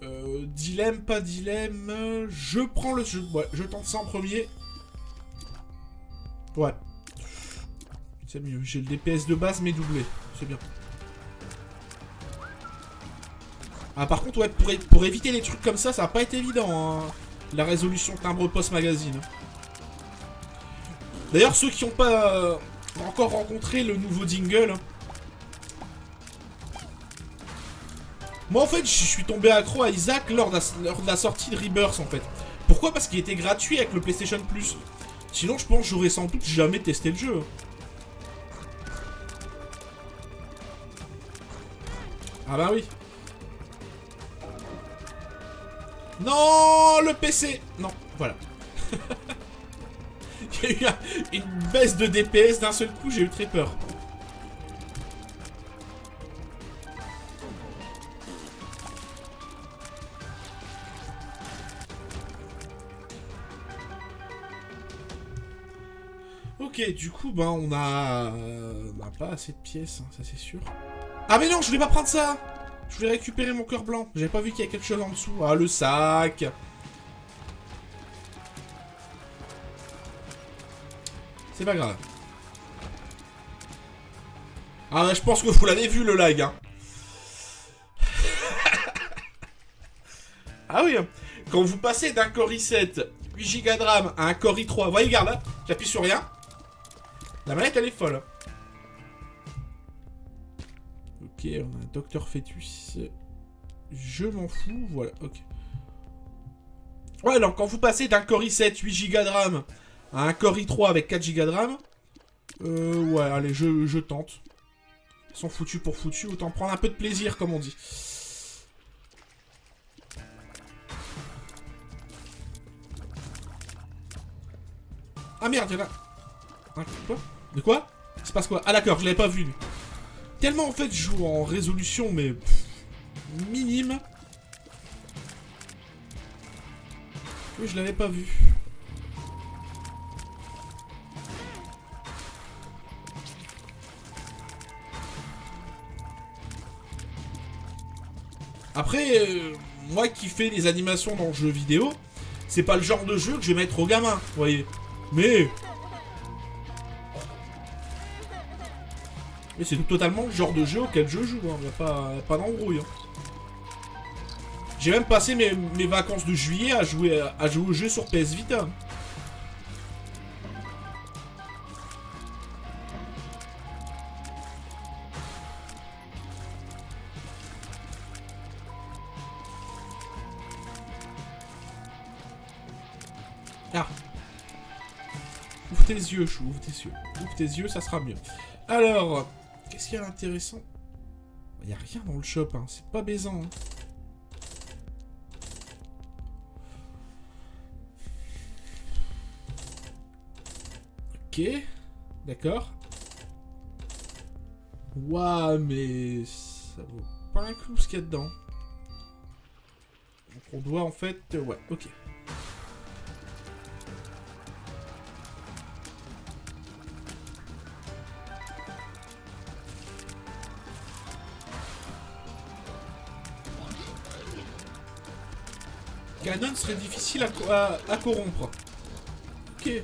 Dilemme, pas dilemme. Je prends le... Ouais, je tente ça en premier. Ouais. C'est mieux. J'ai le DPS de base, mais doublé. C'est bien. Ah, par contre, ouais, pour éviter les trucs comme ça va pas être évident, hein, la résolution timbre post magazine. D'ailleurs, ceux qui n'ont pas encore rencontré le nouveau Dingle, hein, moi, en fait, je suis tombé accro à Isaac lors de la sortie de Rebirth, en fait. Pourquoi? Parce qu'il était gratuit avec le PlayStation Plus. Sinon, je pense que j'aurais sans doute jamais testé le jeu. Ah bah oui. Non, le PC. Non, voilà. Il y a eu une baisse de DPS d'un seul coup, j'ai eu très peur. Ok, du coup, ben, on a pas assez de pièces, hein, ça c'est sûr. Ah mais non, je voulais pas prendre ça. Je voulais récupérer mon cœur blanc. J'avais pas vu qu'il y a quelque chose en dessous. Ah, le sac. C'est pas grave. Ah, ouais, je pense que vous l'avez vu, le lag. Hein. Ah oui. Quand vous passez d'un Core i7, 8 Go de RAM, à un Core i3. Vous voyez, regarde là. J'appuie sur rien. La manette, elle est folle. Ok, on a un Docteur Fetus. Je m'en fous, voilà, ok. Ouais, alors quand vous passez d'un Core i7, 8 Go de RAM, à un Core i3 avec 4 Go de RAM, ouais, allez, je tente. Ils sont foutus pour foutus, autant prendre un peu de plaisir, comme on dit. Ah merde, il y en a... Hein, quoi? De quoi? Il se passe quoi? Ah d'accord, je l'avais pas vu, lui. Tellement en fait je joue en résolution mais minime que je l'avais pas vu. Après, moi qui fais des animations dans le jeu vidéo, c'est pas le genre de jeu que je vais mettre aux gamins, vous voyez. Mais c'est totalement le genre de jeu auquel je joue, hein. Y a pas d'embrouille. Hein. J'ai même passé mes vacances de juillet à jouer au jeu sur PS Vita. Ah. Ouvre tes yeux, chou, ouvre tes yeux. Ouvre tes yeux, ça sera mieux. Alors, qu'est-ce qu'il y a d'intéressant? Il n'y a rien dans le shop, hein. C'est pas baisant. Hein. Ok, d'accord. Ouah, mais ça vaut pas un clou ce qu'il y a dedans. Donc on doit en fait... ouais, ok. Ganon serait difficile à corrompre. Ok.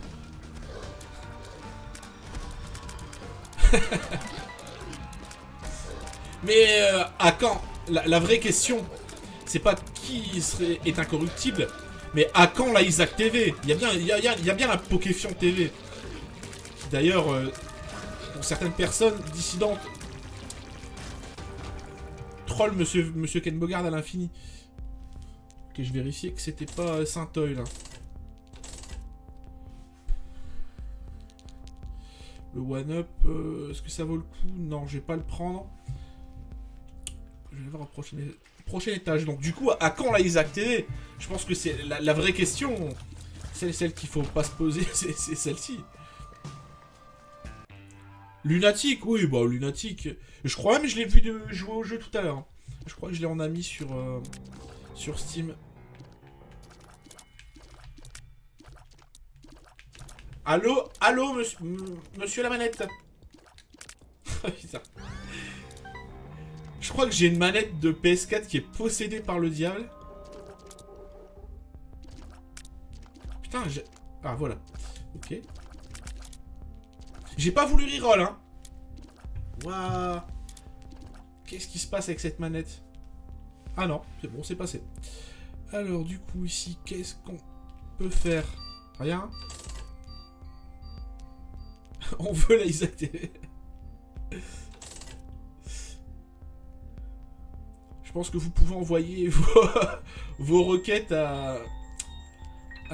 Mais à quand? La vraie question, c'est pas qui est incorruptible, mais à quand la Isaac TV? Il y a bien la Pokéfion TV. D'ailleurs, pour certaines personnes dissidentes. Troll monsieur Ken Bogard à l'infini. Ok, je vérifiais que c'était pas Saint-Oeil là. Le one-up, est-ce que ça vaut le coup? Non, je vais pas le prendre. Je vais voir au prochain étage. Donc du coup, à quand la Isaac TV? Je pense que c'est la vraie question. Celle qu'il faut pas se poser, c'est celle-ci. Lunatic, oui, bah Lunatic. Je crois même que je l'ai vu jouer au jeu tout à l'heure. Je crois que je l'ai en ami sur Steam. Allô, allô, monsieur la manette. Putain. Je crois que j'ai une manette de PS4 qui est possédée par le diable. Putain, j'ai... Ah, voilà. Ok. J'ai pas voulu reroll, hein. Waouh. Qu'est-ce qui se passe avec cette manette? Ah non, c'est bon, c'est passé. Alors, du coup, ici, qu'est-ce qu'on peut faire? Rien. On veut la Isaac TV. Je pense que vous pouvez envoyer vos requêtes à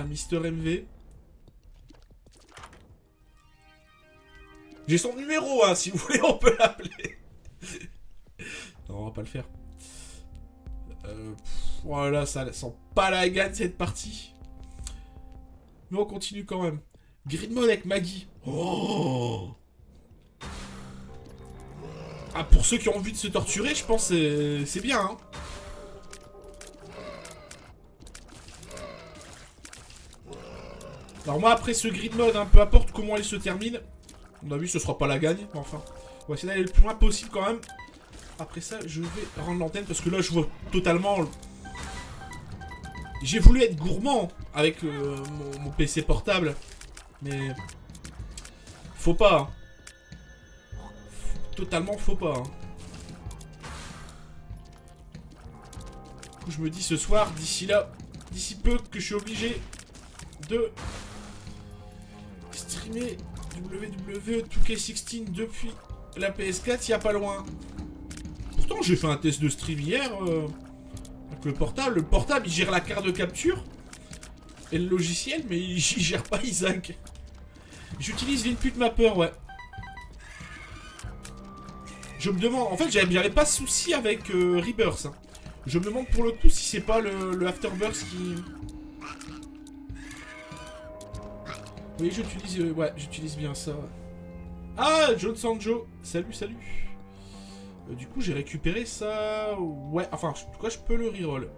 Mister MV. J'ai son numéro, hein, si vous voulez, on peut l'appeler. Non, on va pas le faire. Voilà, ça sent pas la gagne cette partie. Mais on continue quand même. Grid mode avec Maggie. Oh! Ah, pour ceux qui ont envie de se torturer, je pense que c'est bien, hein. Alors moi, après ce grid mode, hein, peu importe comment il se termine, à mon avis, ce sera pas la gagne, mais enfin, on va essayer d'aller le plus loin possible quand même. Après ça, je vais rendre l'antenne, parce que là, je vois totalement... J'ai voulu être gourmand avec mon PC portable, mais... Faut pas, hein. Totalement faux pas, hein. Du coup, je me dis ce soir, d'ici peu, que je suis obligé de streamer WWE 2K16 depuis la PS4, il y a pas loin. Pourtant, j'ai fait un test de stream hier avec le portable. Le portable, il gère la carte de capture et le logiciel, mais il gère pas Isaac. J'utilise l'input mapper, ouais. Je me demande, en fait, j'avais pas de souci avec Rebirth. Hein. Je me demande pour le coup si c'est pas le Afterbirth qui... Oui, j'utilise ouais, j'utilise bien ça. Ah, John Sanjo. Salut, salut. Du coup, j'ai récupéré ça. Ouais, enfin, en tout cas, je peux le reroll.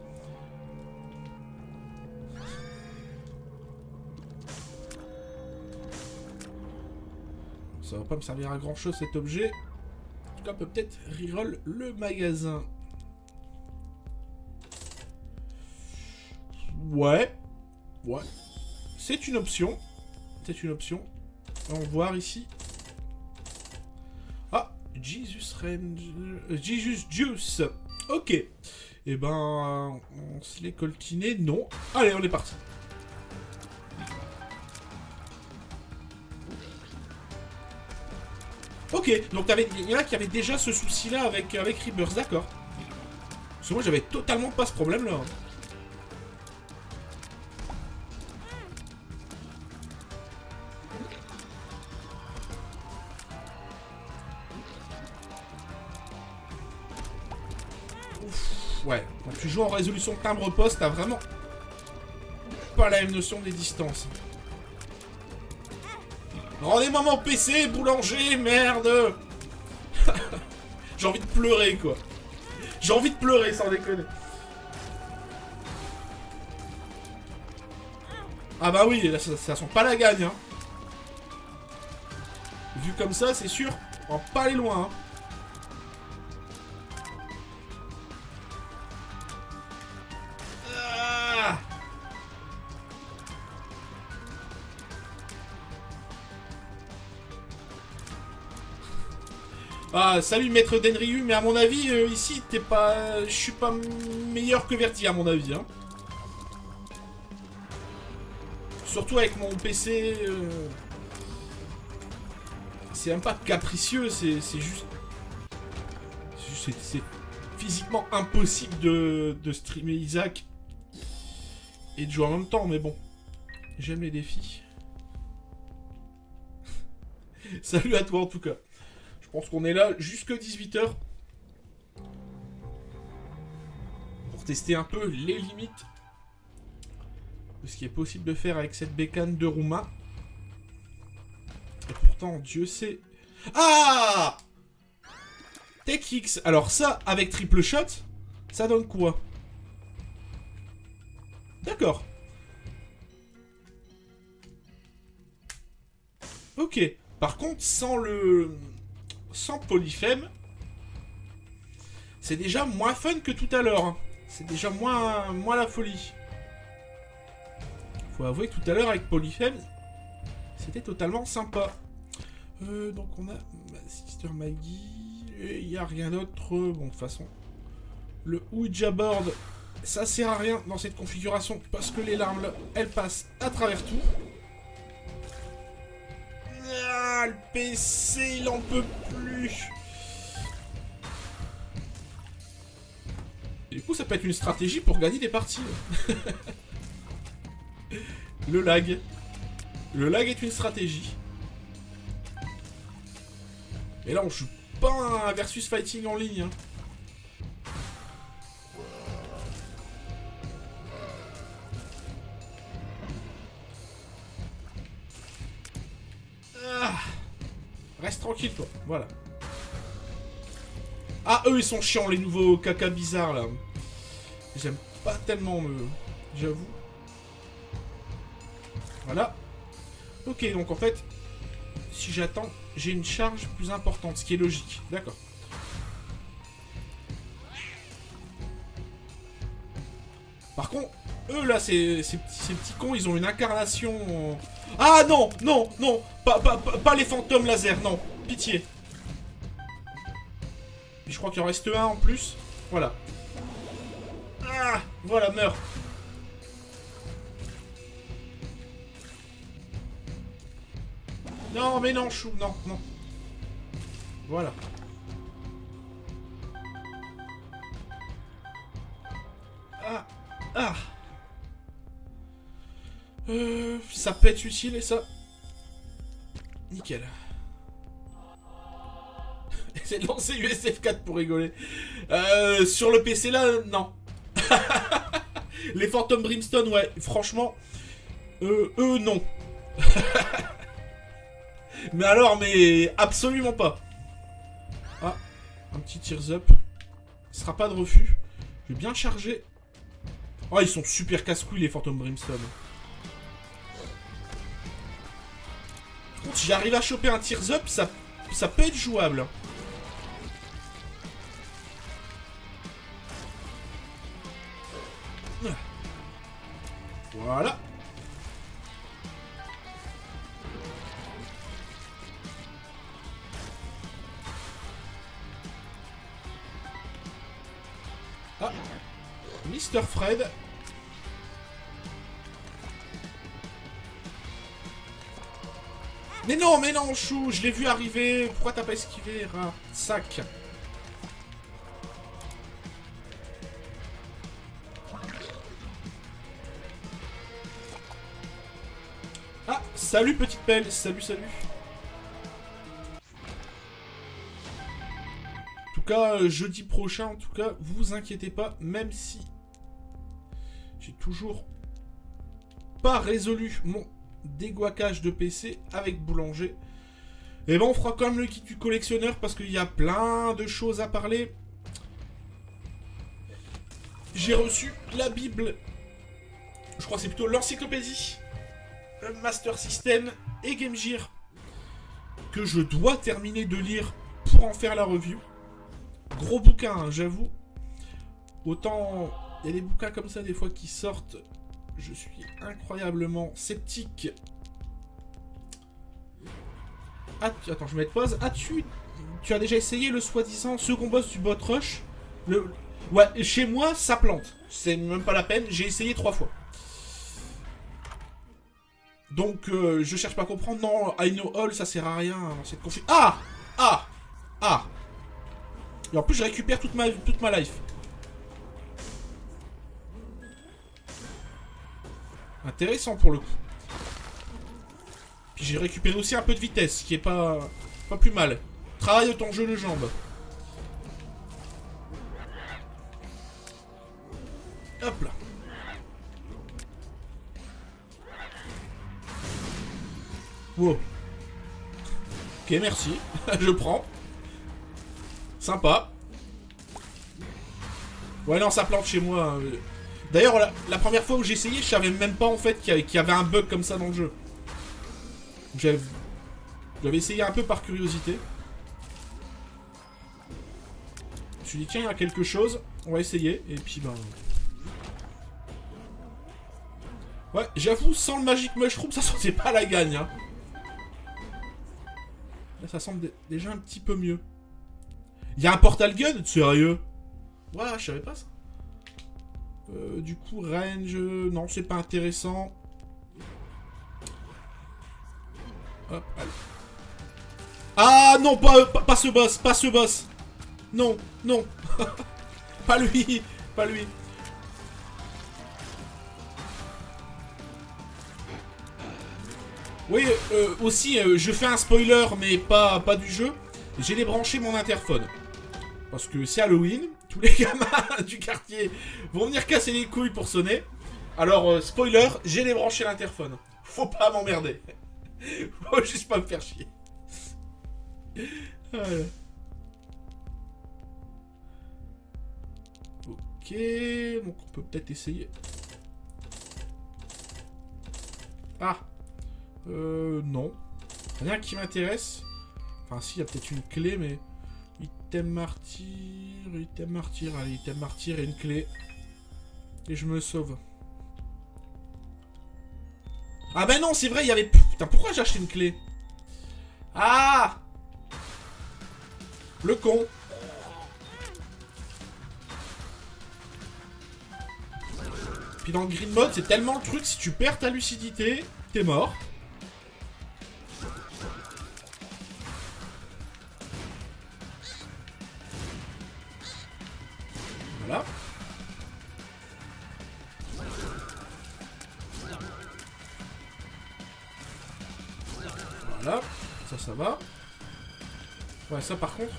Ça va pas me servir à grand chose cet objet. En tout cas, on peut peut-être reroll le magasin. Ouais. Ouais. C'est une option. C'est une option. On va voir ici. Ah, Jesus Range... Jesus Juice. Ok. Et ben, on se l'est coltiné. Non. Allez, on est parti. Ok, donc il y en a qui avaient déjà ce souci-là avec Rebirth, d'accord. Parce que moi, j'avais totalement pas ce problème-là. Hein. Ouais, quand tu joues en résolution timbre-poste, t'as vraiment pas la même notion des distances. Rendez-moi mon PC, boulanger, merde. J'ai envie de pleurer, quoi. J'ai envie de pleurer, sans déconner. Ah bah oui, là, ça sent pas la gagne, hein. Vu comme ça, c'est sûr, on va pas aller loin, hein. Ah, salut maître Denryu, mais à mon avis, ici, t'es pas... Je suis pas meilleur que Verti, à mon avis, hein. Surtout avec mon PC... c'est même pas capricieux, c'est juste... C'est physiquement impossible de streamer Isaac et de jouer en même temps, mais bon. J'aime les défis. Salut à toi en tout cas. Je pense qu'on est là jusque 18 h pour tester un peu les limites de ce qui est possible de faire avec cette bécane de Rouma. Et pourtant, Dieu sait... Ah! Tech X. Alors ça, avec triple shot, ça donne quoi? D'accord. Ok. Par contre, sans Polyphème, c'est déjà moins fun que tout à l'heure. Hein. C'est déjà moins la folie. Faut avouer que tout à l'heure, avec Polyphème, c'était totalement sympa. Donc on a Sister Maggie. Il n'y a rien d'autre. Bon, de toute façon, le Ouija board, ça sert à rien dans cette configuration parce que les larmes, là, elles passent à travers tout. Ah, le PC, il en peut plus. Et du coup, ça peut être une stratégie pour gagner des parties. Le lag. Le lag est une stratégie. Et là, on joue pas un versus fighting en ligne. Hein. Ah. Reste tranquille, toi. Voilà. Ah, eux, ils sont chiants, les nouveaux caca bizarres, là. J'aime pas tellement, j'avoue. Voilà. Ok, donc en fait, si j'attends, j'ai une charge plus importante, ce qui est logique. D'accord. Par contre, eux là, ces petits cons, ils ont une incarnation... Ah non, non, non, pas les fantômes laser, non, pitié. Et je crois qu'il en reste un en plus. Voilà. Ah, voilà, meurs. Non, mais non, chou, non, non. Voilà. Ah, ah. Ça peut être utile, et ça... Nickel. J'ai lancé USF4 pour rigoler. Sur le PC, là, non. Les fantômes Brimstone, ouais, franchement... eux, non. Mais alors, mais absolument pas. Ah, un petit tears up. Ce sera pas de refus. Je vais bien charger. Oh, ils sont super casse-couilles, les fantômes Brimstone. Si j'arrive à choper un tears up, ça peut être jouable. Voilà. Ah, Mr. Fred. Mais non, chou, je l'ai vu arriver. Pourquoi t'as pas esquivé, rat? Sac. Ah, salut petite pelle, salut. En tout cas, jeudi prochain, en tout cas, vous inquiétez pas, même si j'ai toujours pas résolu mon déguaquage de PC avec Boulanger. Et bon, on fera quand même le kit du collectionneur parce qu'il y a plein de choses à parler. J'ai reçu la Bible, je crois que c'est plutôt l'encyclopédie, Master System et Game Gear que je dois terminer de lire pour en faire la review. Gros bouquin, hein, j'avoue. Autant il y a des bouquins comme ça des fois qui sortent, je suis incroyablement sceptique. Ah, attends, je vais mettre pause. Ah, tu as déjà essayé le soi-disant second boss du bot rush? Ouais, chez moi, ça plante. C'est même pas la peine, j'ai essayé 3 fois. Donc, je cherche pas à comprendre. Non, I know all, ça sert à rien dans cette config. Ah! Ah! Ah! Et en plus, je récupère toute ma life. Intéressant pour le coup. Puis j'ai récupéré aussi un peu de vitesse, ce qui est pas plus mal. Travaille ton jeu de jambes. Hop là. Wow. Ok, merci. Je prends. Sympa. Ouais, non, ça plante chez moi. D'ailleurs, la première fois où j'ai essayé, je savais même pas en fait qu'il y avait un bug comme ça dans le jeu. J'avais essayé un peu par curiosité. Je me suis dit, tiens, il y a quelque chose. On va essayer. Et puis, ben... Ouais, j'avoue, sans le Magic Mushroom, ça sentait pas la gagne. Hein. Là, ça semble déjà un petit peu mieux. Il y a un portal gun? Sérieux? Ouais, je savais pas ça. Du coup, range... Non, c'est pas intéressant. Hop, allez. Ah non, pas ce boss, pas ce boss. Non, non. Pas lui, pas lui. Oui, aussi, je fais un spoiler, mais pas du jeu. J'ai débranché mon interphone. Parce que c'est Halloween, tous les gamins du quartier vont venir casser les couilles pour sonner. Alors, spoiler, j'ai débranché l'interphone. Faut pas m'emmerder. Faut juste pas me faire chier. Voilà. Ok, donc on peut peut-être essayer. Ah, non. Rien qui m'intéresse. Enfin, si, il y a peut-être une clé, mais... Item martyr, allez, item martyr et une clé. Et je me sauve. Ah ben non, c'est vrai, il y avait... Putain, pourquoi j'ai acheté une clé? Ah! Le con. Puis dans le green mode, c'est tellement le truc, si tu perds ta lucidité, t'es mort. Voilà. Voilà. Ça va. Ouais, ça par contre...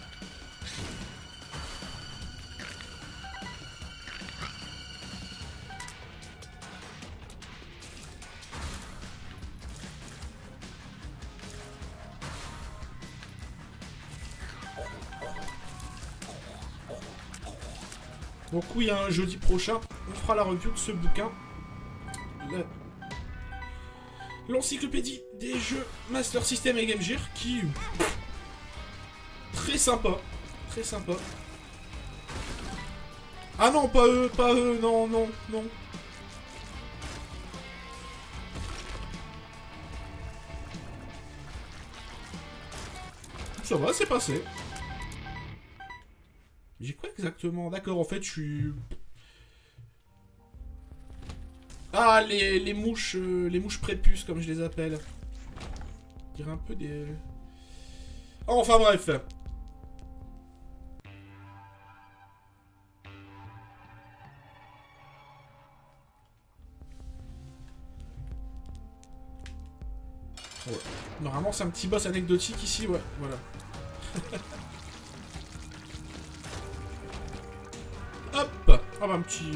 Donc oui, hein, jeudi prochain, on fera la review de ce bouquin. L'encyclopédie des jeux Master System et Game Gear, qui... Très sympa. Très sympa. Ah non, pas eux, non, non, non. Ça va, c'est passé. J'ai quoi exactement? D'accord, en fait, je suis... Ah, les mouches prépuces, comme je les appelle. Je dirais un peu des... Oh, enfin, bref. Ouais. Normalement, c'est un petit boss anecdotique ici, ouais, voilà. Hop! Ah bah un petit...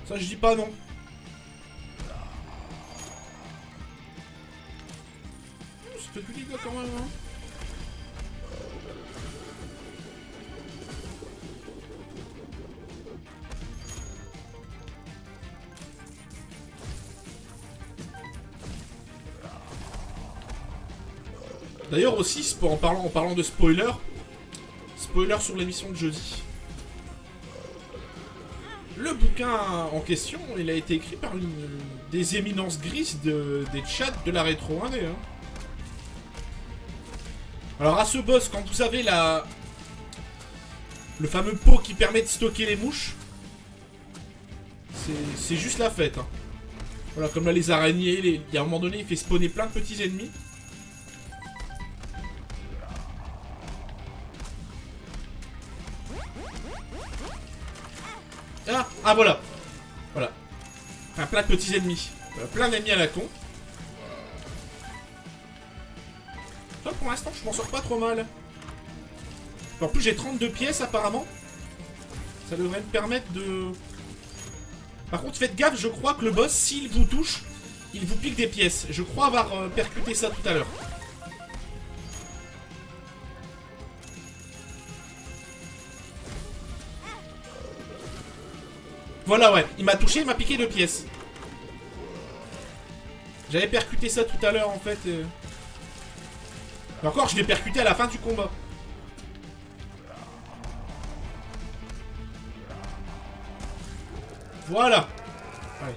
Ça je dis pas non. Ça fait du dégât quand même, hein. D'ailleurs aussi, en parlant de spoiler sur l'émission de jeudi. Le bouquin en question, il a été écrit par des éminences grises des chats de la rétro 1D. Hein. Alors à ce boss, quand vous avez le fameux pot qui permet de stocker les mouches, c'est juste la fête. Hein. Voilà, comme là les araignées, il y a un moment donné, il fait spawner plein de petits ennemis. Ah voilà. Voilà. Enfin, plein de petits ennemis. Plein d'ennemis à la con. Ça, pour l'instant, je m'en sors pas trop mal. En plus, j'ai 32 pièces apparemment. Ça devrait me permettre de... Par contre, faites gaffe, je crois que le boss, s'il vous touche, il vous pique des pièces. Je crois avoir percuté ça tout à l'heure. Voilà, ouais. Il m'a touché, il m'a piqué 2 pièces. J'avais percuté ça tout à l'heure, en fait. Encore, je l'ai percuté à la fin du combat. Voilà. Allez.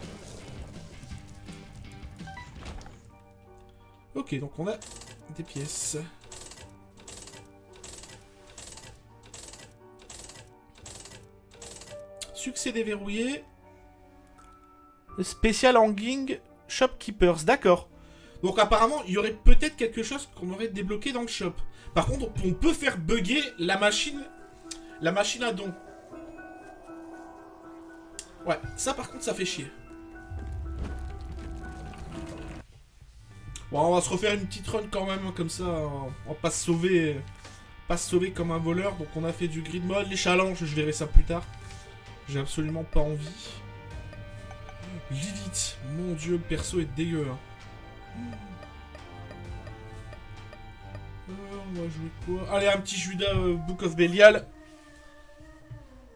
Ok, donc on a des pièces. Succès déverrouillé. Spécial hanging shopkeepers, d'accord. Donc apparemment, il y aurait peut-être quelque chose qu'on aurait débloqué dans le shop. Par contre, on peut faire bugger la machine à dons. Ouais, ça par contre, ça fait chier. Bon, on va se refaire une petite run quand même, comme ça, on va pas se sauver, comme un voleur. Donc on a fait du grid mode, les challenges, je verrai ça plus tard. J'ai absolument pas envie. Lilith, mon dieu, le perso est dégueu. Hein. On va jouer quoi? Allez, un petit Judas Book of Belial.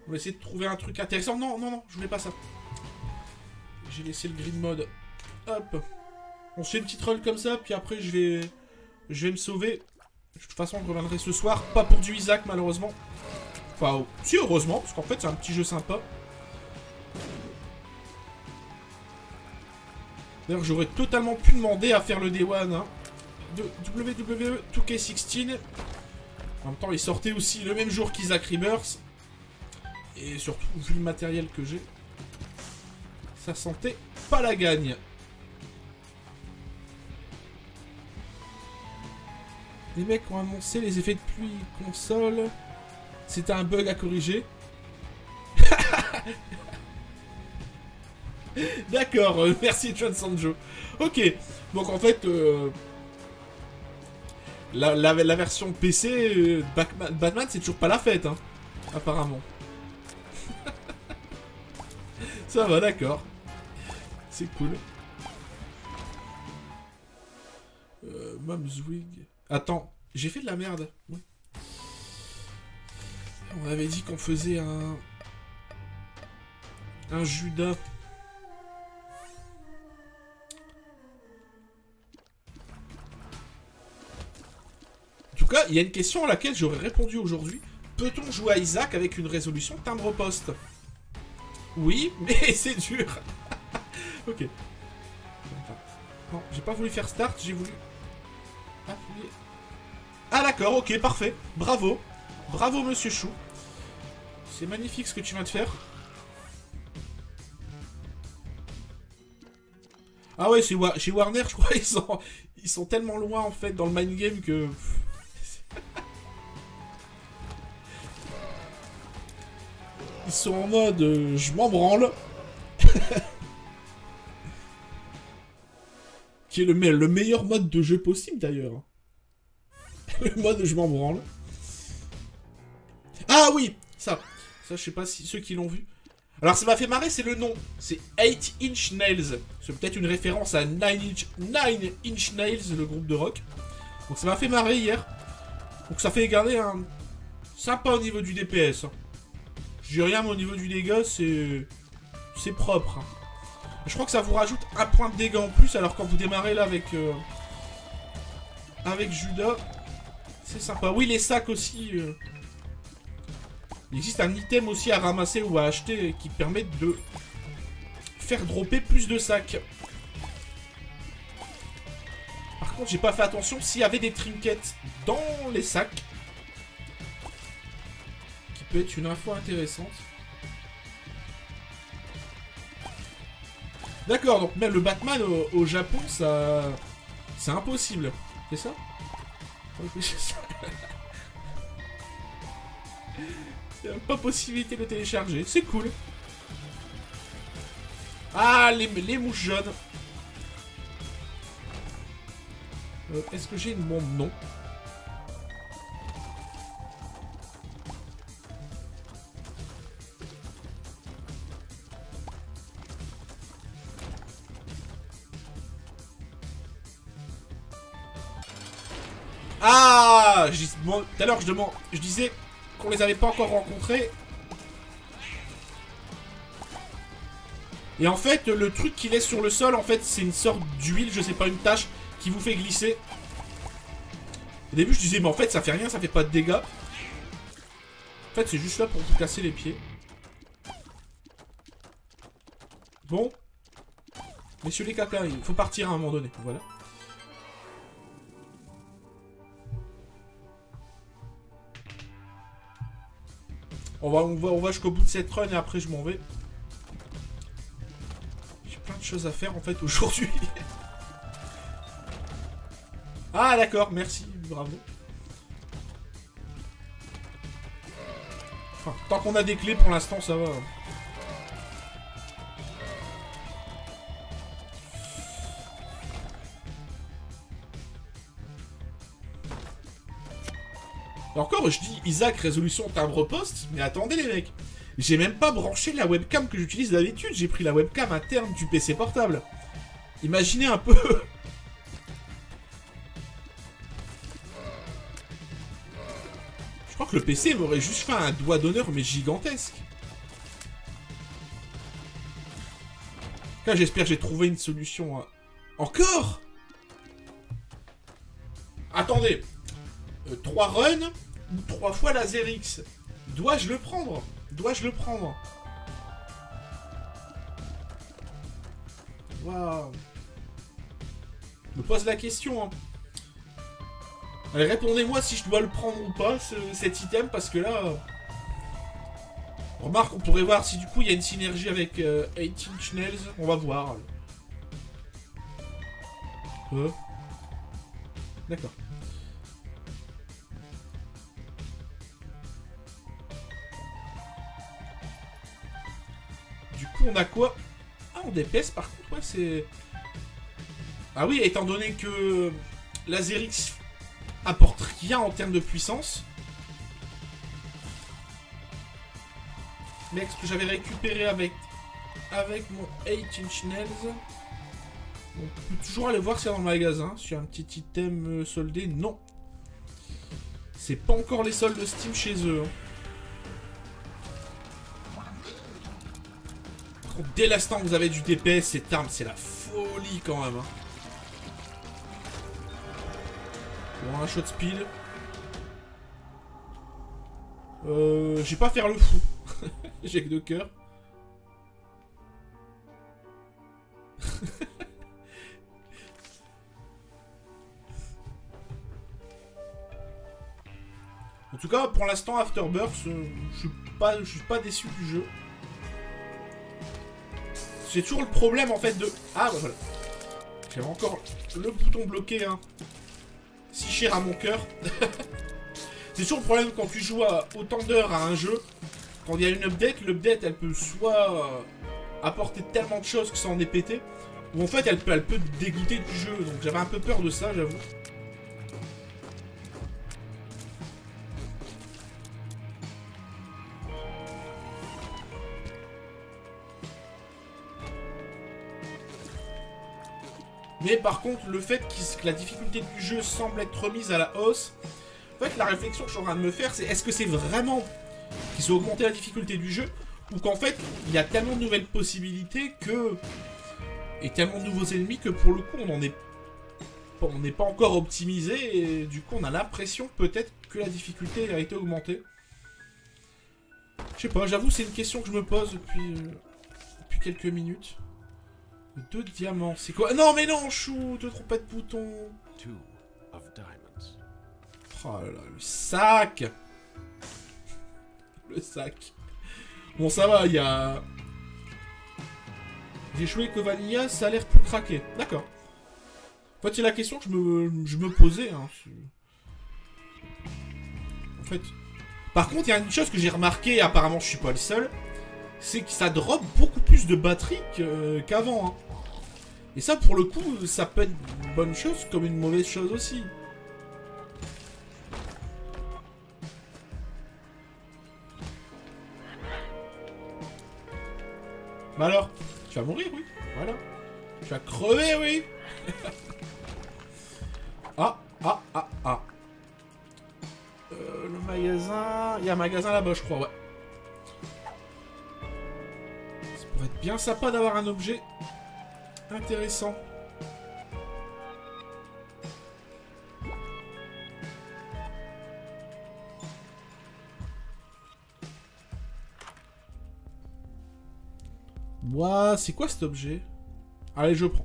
On va essayer de trouver un truc intéressant. Non, non, non, je voulais pas ça. J'ai laissé le grid mode. Hop. On se fait une petite roll comme ça, puis après je vais me sauver. De toute façon, je reviendrai ce soir. Pas pour du Isaac, malheureusement. Enfin, oh. Si, heureusement, parce qu'en fait, c'est un petit jeu sympa. D'ailleurs, j'aurais totalement pu demander à faire le Day One hein, de WWE 2K16. En même temps, il sortait aussi le même jour qu'Isaac Rebirth. Et surtout, vu le matériel que j'ai, ça sentait pas la gagne. Les mecs ont annoncé les effets de pluie console. C'était un bug à corriger. D'accord, merci John Sanjo. Ok, donc en fait, la version PC, Batman, c'est toujours pas la fête, hein, apparemment. Ça va, d'accord. C'est cool. Momswig. Attends, j'ai fait de la merde. Oui. On avait dit qu'on faisait un Judas. En tout cas, il y a une question à laquelle j'aurais répondu aujourd'hui. Peut-on jouer à Isaac avec une résolution timbre-poste? Oui, mais c'est dur. Ok. Non, j'ai pas voulu faire start, j'ai voulu... appuyer. Ah d'accord, ok, parfait. Bravo. Bravo, monsieur Chou. C'est magnifique ce que tu viens de faire. Ah ouais, chez Warner, je crois, ils sont tellement loin, en fait, dans le mind game que... Ils sont en mode je m'en branle. Qui est le meilleur mode de jeu possible d'ailleurs. Le mode je m'en branle. Ah oui, ça je sais pas si ceux qui l'ont vu. Alors ça m'a fait marrer, c'est le nom. C'est 8 Inch Nails. C'est peut-être une référence à 9 Inch Nails, le groupe de rock. Donc ça m'a fait marrer hier. Donc ça fait garder un sympa au niveau du DPS. Je dis rien, mais au niveau du dégât, c'est propre. Je crois que ça vous rajoute un point de dégâts en plus, alors quand vous démarrez là avec Judas, c'est sympa. Oui, les sacs aussi. Il existe un item aussi à ramasser ou à acheter qui permet de faire dropper plus de sacs. Par contre, j'ai pas fait attention s'il y avait des trinkets dans les sacs. Qui peut être une info intéressante. D'accord, donc même le Batman au Japon, ça... C'est impossible. C'est ça? Il n'y a pas possibilité de le télécharger. C'est cool. Ah, les mouches jaunes. Est-ce que j'ai une bombe? Non. Ah, bon, tout à l'heure je disais qu'on les avait pas encore rencontrés. Et en fait, le truc qu'il laisse sur le sol, en fait, c'est une sorte d'huile, je sais pas, une tache qui vous fait glisser. Au début, je disais, mais en fait, ça fait rien, ça fait pas de dégâts. En fait, c'est juste là pour vous casser les pieds. Bon. Messieurs les caca, il faut partir à un moment donné. Voilà. On va jusqu'au bout de cette run et après je m'en vais. J'ai plein de choses à faire en fait aujourd'hui. Ah d'accord, merci, bravo. Enfin, tant qu'on a des clés pour l'instant ça va. Et encore, je dis Isaac, résolution timbre-poste, mais attendez les mecs. J'ai même pas branché la webcam que j'utilise d'habitude, j'ai pris la webcam interne du PC portable. Imaginez un peu. Je crois que le PC m'aurait juste fait un doigt d'honneur, mais gigantesque. Là, j'espère que j'ai trouvé une solution. Encore? Attendez. 3 runs ou 3 fois laser X. Dois-je le prendre? Dois-je le prendre? Waouh. Je me pose la question. Hein. Allez, répondez-moi si je dois le prendre ou pas, cet item, parce que là... Remarque, on pourrait voir si du coup il y a une synergie avec 18 Inch Nails. On va voir. D'accord. Du coup, on a quoi? Ah, on DPS par contre, ouais, c'est... Ah oui, étant donné que Lazerix apporte rien en termes de puissance. Mec, ce que j'avais récupéré avec mon 8 Inch Nails. On peut toujours aller voir ça dans le magasin. Sur un petit item soldé. Non. C'est pas encore les soldes de Steam chez eux. Hein. Par contre, dès l'instant que vous avez du DPS, cette arme, c'est la folie quand même. Hein. Bon, un shot speed. J'ai pas faire le fou. J'ai que 2 cœurs. En tout cas, pour l'instant, Afterbirth, je suis pas déçu du jeu. J'ai toujours le problème en fait de... Ah bah voilà. J'avais encore le bouton bloqué, hein. Si cher à mon cœur. C'est toujours le problème quand tu joues à autant d'heures à un jeu. Quand il y a une update, l'update elle peut soit apporter tellement de choses que ça en est pété, ou en fait elle peut te dégoûter du jeu. Donc j'avais un peu peur de ça, j'avoue. Mais par contre, le fait que la difficulté du jeu semble être remise à la hausse, en fait, la réflexion que je suis en train de me faire, c'est est-ce que c'est vraiment qu'ils ont augmenté la difficulté du jeu, ou qu'en fait, il y a tellement de nouvelles possibilités que... et tellement de nouveaux ennemis que pour le coup, on n'est pas encore optimisé, et du coup, on a l'impression peut-être que la difficulté a été augmentée. Je sais pas, j'avoue, c'est une question que je me pose depuis quelques minutes. 2 diamants, c'est quoi? Non mais non, chou, te trompe pas de bouton. Oh là là, le sac. Le sac. Bon, ça va, il y a... J'ai joué que Vanilla, ça a l'air plus craqué. D'accord. En fait, c'est la question que je me posais. Hein. En fait... Par contre, il y a une chose que j'ai remarqué, et apparemment je suis pas le seul, c'est que ça drop beaucoup plus de batterie qu'avant. Hein. Et ça, pour le coup, ça peut être une bonne chose comme une mauvaise chose aussi. Bah alors, tu vas mourir, oui. Voilà. Tu vas crever, oui. Ah. Le magasin... Il y a un magasin là-bas, je crois, ouais. Ça pourrait être bien sympa d'avoir un objet intéressant. Ouah, c'est quoi cet objet? Allez, je prends.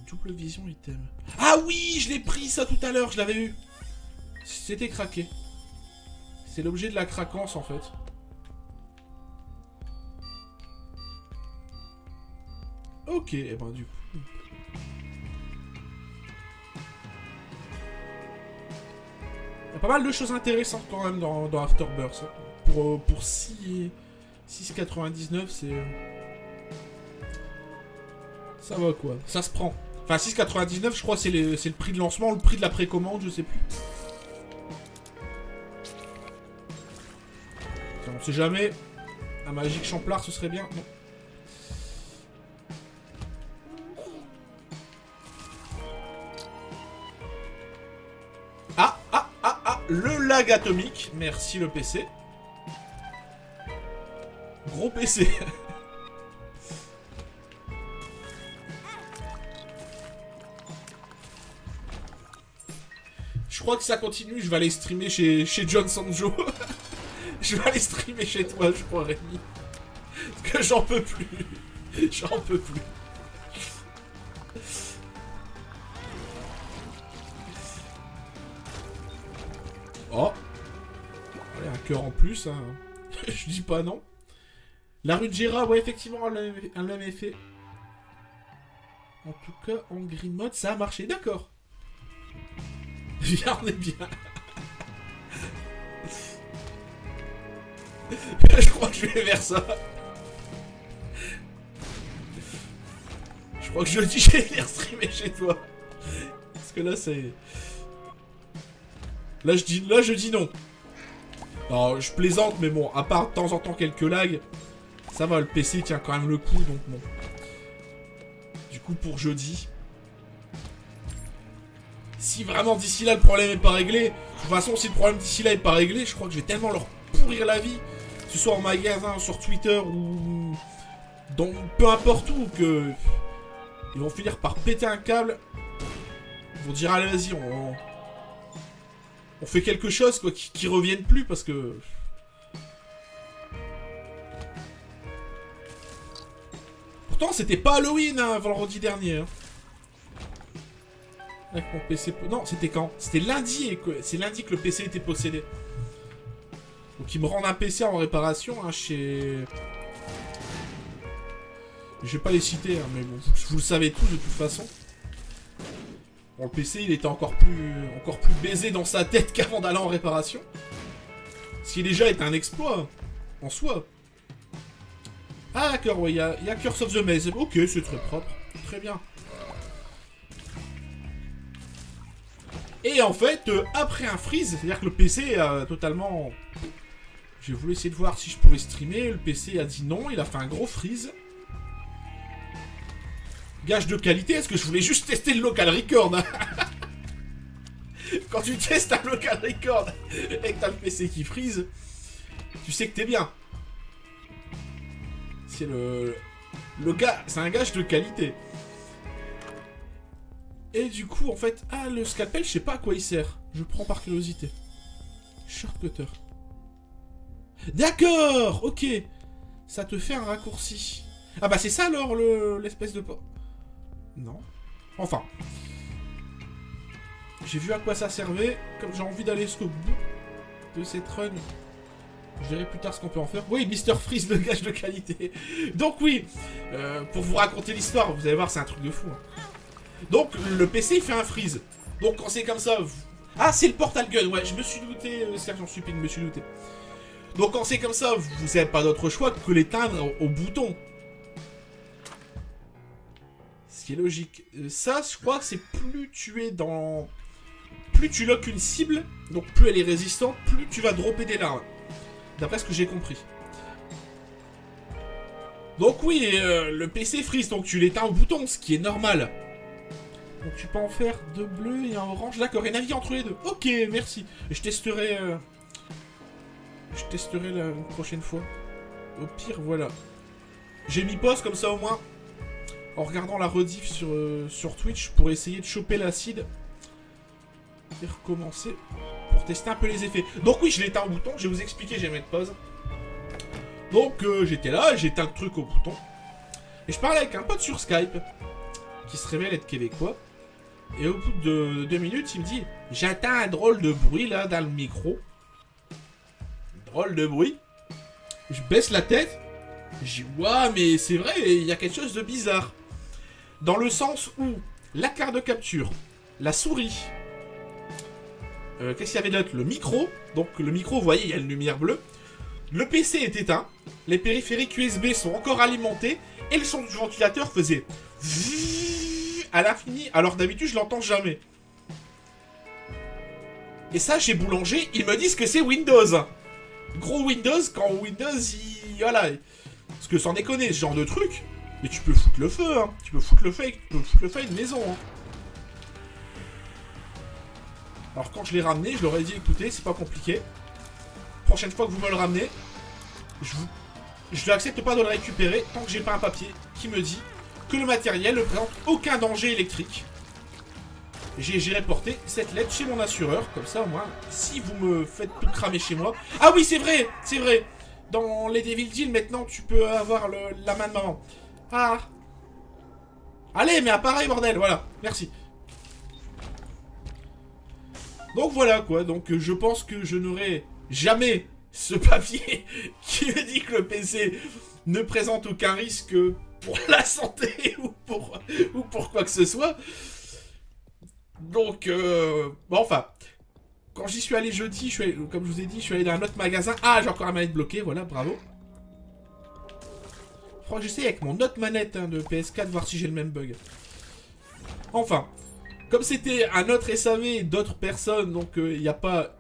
Double vision item. Ah oui, je l'ai pris ça tout à l'heure, je l'avais eu. C'était craqué. C'est l'objet de la craquance en fait. Ok, et ben du coup... Il y a pas mal de choses intéressantes quand même dans Afterbirth. Pour 6,99 c'est... Ça va quoi, ça se prend. Enfin 6,99 je crois c'est le prix de lancement, le prix de la précommande, je sais plus. On sait jamais. Un magique champlard, ce serait bien. Non. Ah, le lag atomique. Merci le PC. Gros PC. Je crois que ça continue, je vais aller streamer chez John Sanjo. Je vais aller streamer chez toi, je crois, Rémi. Parce que j'en peux plus. J'en peux plus. Oh. Allez, un cœur en plus. Hein. Je dis pas non. La rue de Gérard, ouais, effectivement, elle l'avait fait. En tout cas, en green mode, ça a marché. D'accord. Bien, on est bien. Je crois que je vais vers ça. Je crois que je dis je vais venir streamer chez toi. Parce que là c'est... Là je dis non. Non, je plaisante, mais bon, à part de temps en temps quelques lags, ça va, le PC tient quand même le coup, donc bon. Du coup, pour jeudi... Si vraiment d'ici là le problème est pas réglé, de toute façon si le problème d'ici là est pas réglé, je crois que je vais tellement leur pourrir la vie, que ce soit en magasin, sur Twitter ou dans peu importe où, que ils vont finir par péter un câble. Ils vont dire allez vas-y, on fait quelque chose quoi, qui revienne plus parce que... Pourtant c'était pas Halloween hein, vendredi dernier. Hein. Avec mon PC... Non, c'était quand? C'était lundi, c'est lundi que le PC était possédé. Donc ils me rendent un PC en réparation hein, chez... Je vais pas les citer, hein, mais bon, vous le savez tous de toute façon. Bon, le PC, il était encore plus baisé dans sa tête qu'avant d'aller en réparation. Ce qui déjà est un exploit, en soi. Ah d'accord, ouais, il y a Curse of the Maze. Ok, c'est très propre. Très bien. Et en fait, après un freeze, c'est-à-dire que le PC a totalement... J'ai voulu essayer de voir si je pouvais streamer, le PC a dit non, il a fait un gros freeze. Gage de qualité, est-ce que je voulais juste tester le local record hein. Quand tu testes un local record et que t'as le PC qui freeze, tu sais que t'es bien. C'est c'est un gage de qualité. Et du coup, en fait... Ah, le scalpel, je sais pas à quoi il sert. Je prends par curiosité. Shortcutter. D'accord. Ok. Ça te fait un raccourci. Ah bah c'est ça alors, l'espèce de... Non. Enfin. J'ai vu à quoi ça servait. Comme j'ai envie d'aller jusqu'au bout de cette run. Je verrai plus tard ce qu'on peut en faire. Oui, Mister Freeze, le gage de qualité. Donc oui, pour vous raconter l'histoire, vous allez voir, c'est un truc de fou. Hein. Donc le PC, il fait un freeze. Donc quand c'est comme ça... Ah, c'est le Portal Gun, ouais, je me suis douté, Sergent Stupide, je me suis douté. Donc quand c'est comme ça, vous n'avez pas d'autre choix que l'éteindre au bouton. Ce qui est logique. Ça, je crois que c'est plus tu es dans... Plus tu loques une cible, donc plus elle est résistante, plus tu vas dropper des larmes. D'après ce que j'ai compris. Donc oui, le PC freeze, donc tu l'éteins au bouton, ce qui est normal. Donc tu peux en faire deux bleus et un orange. D'accord, et naviguer entre les deux. Ok, merci. Je testerai... Je testerai la prochaine fois. Au pire, voilà. J'ai mis pause, comme ça au moins, en regardant la rediff sur Twitch, pour essayer de choper l'acide. Et recommencer pour tester un peu les effets. Donc oui, je l'éteins au bouton, je vais vous expliquer, j'ai mis pause. Donc j'étais là, j'ai éteint le truc au bouton. Et je parlais avec un pote sur Skype, qui se révèle être québécois. Et au bout de 2 minutes, il me dit, j'entends un drôle de bruit là dans le micro. Drôle de bruit. Je baisse la tête. Je dis, ouais, mais c'est vrai, il y a quelque chose de bizarre. Dans le sens où la carte de capture, la souris, qu'est-ce qu'il y avait d'autre? Le micro. Donc le micro, vous voyez, il y a une lumière bleue. Le PC est éteint. Les périphériques USB sont encore alimentés. Et le son du ventilateur faisait à l'infini. Alors d'habitude, je l'entends jamais. Et ça, chez Boulanger, ils me disent que c'est Windows. Gros Windows, quand Windows, il... Voilà. Parce que sans déconner, ce genre de truc... Mais tu peux foutre le feu, hein. Tu peux foutre le feu à une maison, hein. Alors quand je l'ai ramené, je leur ai dit, écoutez, c'est pas compliqué. Prochaine fois que vous me le ramenez, je n'accepte pas de le récupérer tant que j'ai pas un papier qui me dit que le matériel ne présente aucun danger électrique. J'ai reporté cette lettre chez mon assureur, comme ça au moins, si vous me faites tout cramer chez moi... Ah oui, c'est vrai, c'est vrai. Dans les Devil Deal, maintenant, tu peux avoir la main de maman. Ah. Allez, mais appareil, bordel, voilà, merci. Donc voilà, quoi, donc je pense que je n'aurai jamais ce papier qui me dit que le PC ne présente aucun risque pour la santé ou pour quoi que ce soit. Donc, bon, enfin, quand j'y suis allé jeudi, comme je vous ai dit, je suis allé dans un autre magasin. Ah, j'ai encore un manette bloquée, voilà, bravo. Je crois que j'essaie avec mon autre manette hein, de PS4, voir si j'ai le même bug. Enfin, comme c'était un autre SAV et d'autres personnes, donc il n'y a pas...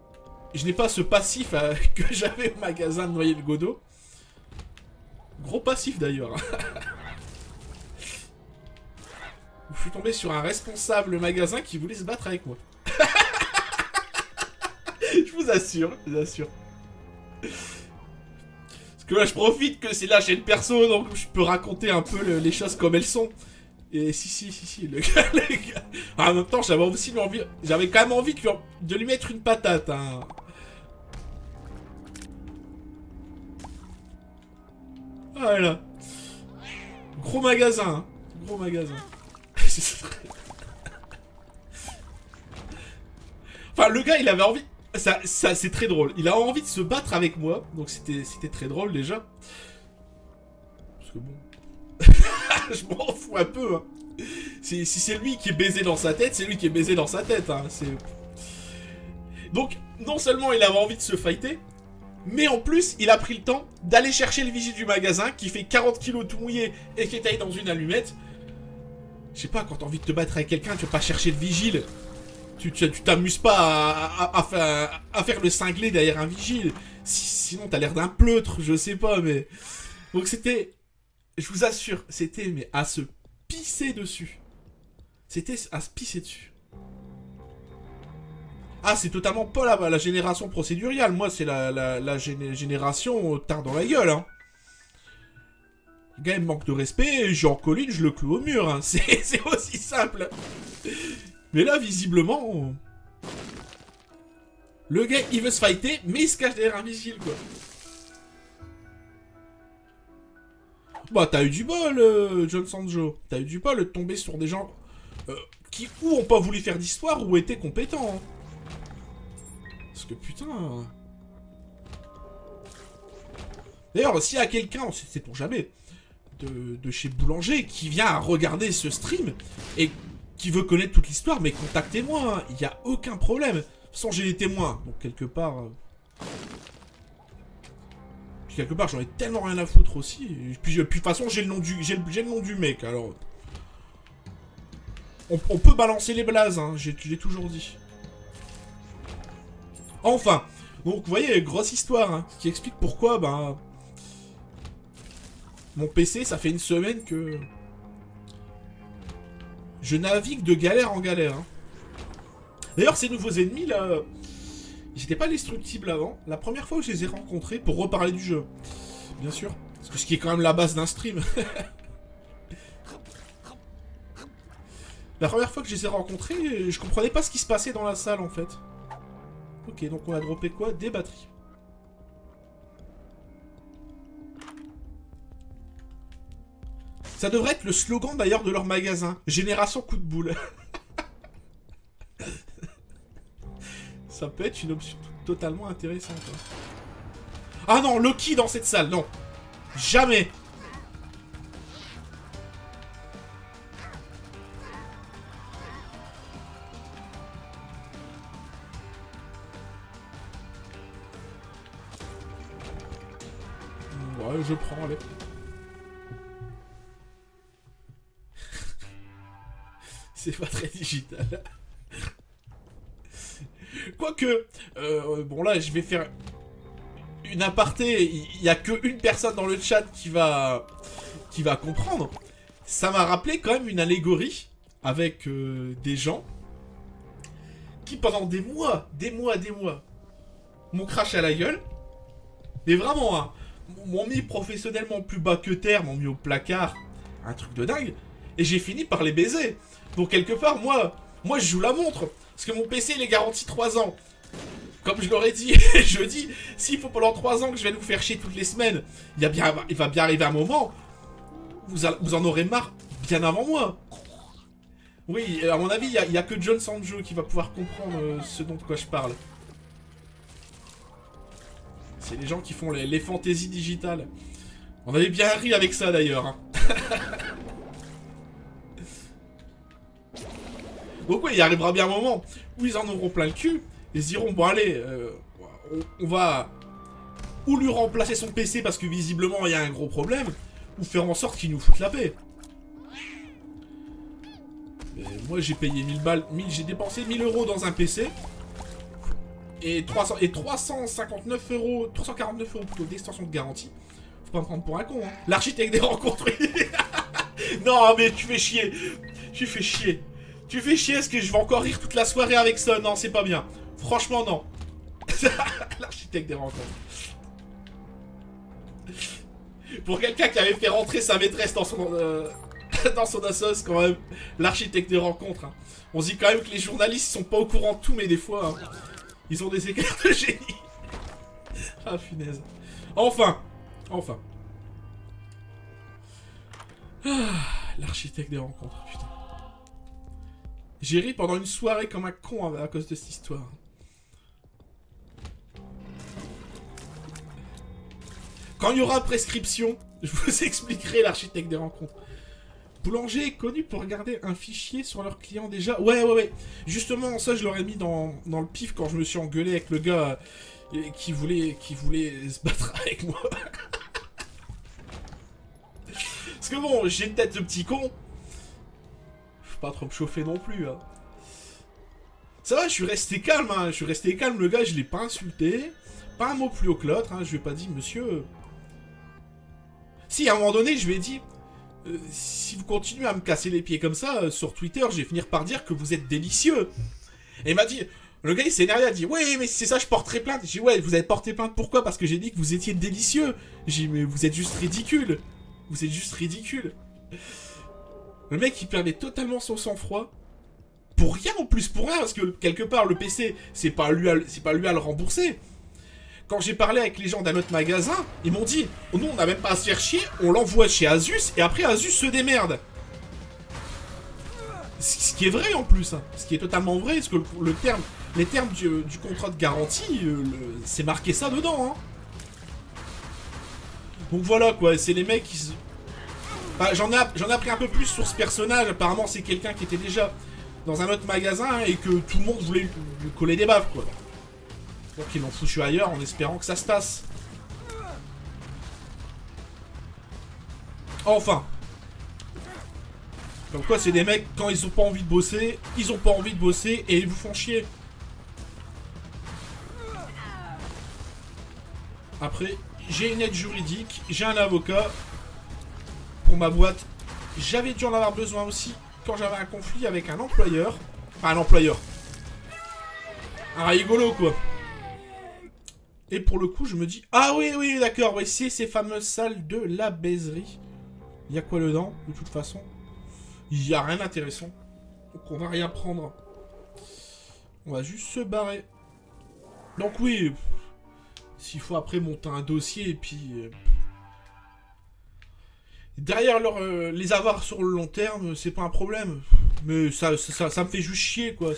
Je n'ai pas ce passif que j'avais au magasin de Noyer-le-Godeau. Gros passif d'ailleurs. Je suis tombé sur un responsable magasin qui voulait se battre avec moi. Je vous assure, je vous assure. Parce que là, je profite que c'est la chaîne perso, donc je peux raconter un peu les choses comme elles sont. Et si, le gars... En même temps, j'avais aussi envie... J'avais quand même envie de lui mettre une patate, hein. Voilà. Gros magasin, hein. Gros magasin. Enfin, le gars, il avait envie... Ça c'est très drôle. Il a envie de se battre avec moi. Donc, c'était très drôle, déjà. Parce que bon... Je m'en fous un peu, hein. Si c'est lui qui est baisé dans sa tête, c'est lui qui est baisé dans sa tête, hein. Donc, non seulement il avait envie de se fighter, mais en plus, il a pris le temps d'aller chercher le vigile du magasin qui fait 40 kilos tout mouillé et qui est taillé dans une allumette. Je sais pas, quand t'as envie de te battre avec quelqu'un, tu vas pas chercher le vigile. Tu t'amuses pas à faire le cinglé derrière un vigile. Sinon, t'as l'air d'un pleutre, je sais pas, mais... Donc c'était... Je vous assure, c'était mais à se pisser dessus. C'était à se pisser dessus. Ah, c'est totalement pas la génération procéduriale. Moi, c'est la génération tard dans la gueule, hein. Le gars, il me manque de respect, j'en colline, je le cloue au mur, hein. C'est aussi simple. Mais là, visiblement... Le gars, il veut se fighter, mais il se cache derrière un vigile, quoi. Bah, t'as eu du bol, John Sanjo. T'as eu du bol de tomber sur des gens qui ou ont pas voulu faire d'histoire ou étaient compétents. Hein. Parce que putain... D'ailleurs, s'il y a quelqu'un, c'est pour jamais, de chez Boulanger qui vient à regarder ce stream et qui veut connaître toute l'histoire, mais contactez-moi, hein, il n'y a aucun problème. De toute façon, j'ai les témoins, donc quelque part... quelque part, j'en ai tellement rien à foutre aussi. Et puis de toute façon, j'ai le nom du mec, alors... On peut balancer les blazes, hein, je l'ai toujours dit. Enfin, donc vous voyez, grosse histoire, hein, ce qui explique pourquoi, ben... Mon PC, ça fait une semaine que... Je navigue de galère en galère. Hein. D'ailleurs, ces nouveaux ennemis, là... Ils n'étaient pas destructibles avant. La première fois que je les ai rencontrés, pour reparler du jeu, bien sûr. Parce que ce qui est quand même la base d'un stream. La première fois que je les ai rencontrés, je comprenais pas ce qui se passait dans la salle, en fait. Ok, donc on a droppé quoi? Des batteries. Ça devrait être le slogan d'ailleurs de leur magasin. Génération coup de boule. Ça peut être une option totalement intéressante. Hein. Ah non, Loki dans cette salle, non. Jamais. Ouais, je prends, allez. C'est pas très digital. Quoique, bon là, je vais faire une aparté. Il n'y a qu'une personne dans le chat qui va comprendre. Ça m'a rappelé quand même une allégorie avec des gens qui pendant des mois, m'ont craché à la gueule. Mais vraiment, hein, m'ont mis professionnellement plus bas que terre, m'ont mis au placard. Un truc de dingue. Et j'ai fini par les baiser. Donc quelque part, moi je joue la montre. Parce que mon PC, il est garanti 3 ans. Comme je l'aurais dit, je dis, s'il faut pendant 3 ans que je vais vous faire chier toutes les semaines, il va bien arriver un moment, vous en aurez marre bien avant moi. Oui, à mon avis, il n'y a que John Sanjo qui va pouvoir comprendre ce dont de quoi je parle. C'est les gens qui font les fantaisies digitales. On avait bien ri avec ça d'ailleurs. Hein. Donc oui, il arrivera bien un moment où ils en auront plein le cul. Ils se diront, bon allez, on va ou lui remplacer son PC parce que visiblement il y a un gros problème, ou faire en sorte qu'il nous foute la paix. Mais moi j'ai payé 1000 balles, j'ai dépensé 1000 € dans un PC. Et 359 €, 349 € plutôt d'extension de garantie. Faut pas me prendre pour un con, hein. L'architecte des rencontres, oui. Non mais tu fais chier. Tu fais chier. Tu fais chier, est-ce que je vais encore rire toute la soirée avec ça? Non, c'est pas bien. Franchement, non. L'architecte des rencontres. Pour quelqu'un qui avait fait rentrer sa maîtresse dans son, dans son assos, quand même, l'architecte des rencontres. Hein. On se dit quand même que les journalistes sont pas au courant de tout, mais des fois, hein, ils ont des écarts de génie. Ah, punaise. Enfin. Ah, l'architecte des rencontres, putain. J'ai ri pendant une soirée comme un con à cause de cette histoire. Quand il y aura prescription, je vous expliquerai l'architecte des rencontres. Boulanger est connu pour regarder un fichier sur leurs clients déjà. Ouais. Justement, ça je l'aurais mis dans le pif quand je me suis engueulé avec le gars qui voulait se battre avec moi. Parce que bon, j'ai une tête de petit con. Faut pas trop me chauffer non plus. Hein. Ça va, je suis resté calme. Hein. Je suis resté calme, le gars, je l'ai pas insulté. Pas un mot plus haut que l'autre. Hein. Je lui ai pas dit, monsieur... Si, à un moment donné, je lui ai dit... si vous continuez à me casser les pieds comme ça, sur Twitter, je vais finir par dire que vous êtes délicieux. Et il m'a dit... Le gars, il s'est énervé, il a dit, oui, mais si c'est ça, je porterai plainte. J'ai dit, ouais, vous avez porté plainte, pourquoi? Parce que j'ai dit que vous étiez délicieux. J'ai dit, mais vous êtes juste ridicule. Vous êtes juste ridicule. Le mec, il perdait totalement son sang-froid. Pour rien, en plus, pour rien. Parce que, quelque part, le PC, c'est pas lui à le rembourser. Quand j'ai parlé avec les gens d'un autre magasin, ils m'ont dit, oh, nous, on n'a même pas à se faire chier, on l'envoie chez Asus, et après, Asus se démerde. Ce qui est vrai, en plus. Hein. Ce qui est totalement vrai, parce que les termes du contrat de garantie, c'est marqué ça dedans. Hein. Donc voilà quoi, c'est les mecs qui se... Enfin, j'en ai appris un peu plus sur ce personnage. Apparemment c'est quelqu'un qui était déjà dans un autre magasin et que tout le monde voulait lui coller des baffes quoi. Donc ils l'ont foutu ailleurs en espérant que ça se passe. Enfin. Comme quoi c'est des mecs, quand ils ont pas envie de bosser, ils ont pas envie de bosser et ils vous font chier. Après, j'ai une aide juridique, j'ai un avocat pour ma boîte. J'avais dû en avoir besoin aussi quand j'avais un conflit avec un employeur. Enfin, un employeur. Un rigolo, quoi. Et pour le coup, je me dis... Ah oui, oui, d'accord, ouais, c'est ces fameuses salles de la baiserie. Il y a quoi dedans, de toute façon? Il n'y a rien d'intéressant. Donc on va rien prendre. On va juste se barrer. Donc oui... S'il faut après monter un dossier et puis... derrière les avoirs sur le long terme, c'est pas un problème. Mais ça me fait juste chier, quoi.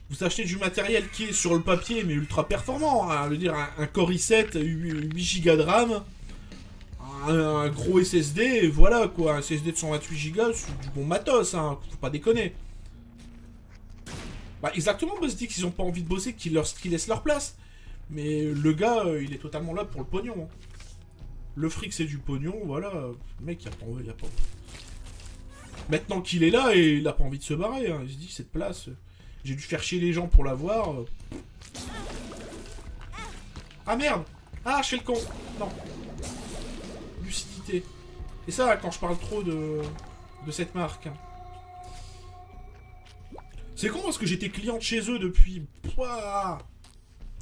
Vous achetez du matériel qui est sur le papier, mais ultra performant. Hein. Je veux dire, un Core i7, 8 Go de RAM, un gros SSD, et voilà, quoi. Un SSD de 128 Go, c'est du bon matos, hein. Faut pas déconner. Bah, exactement, Buzzdix, ils ont pas envie de bosser, qu'ils laissent leur place. Mais le gars, il est totalement là pour le pognon. Le fric, c'est du pognon, voilà. Le mec, il a pas... Maintenant qu'il est là, et il a pas envie de se barrer. Hein. Il se dit, cette place, j'ai dû faire chier les gens pour l'avoir. Ah merde! Ah, je fais le con! Non. Lucidité. Et ça, quand je parle trop de cette marque. Hein. C'est con parce que j'étais client de chez eux depuis...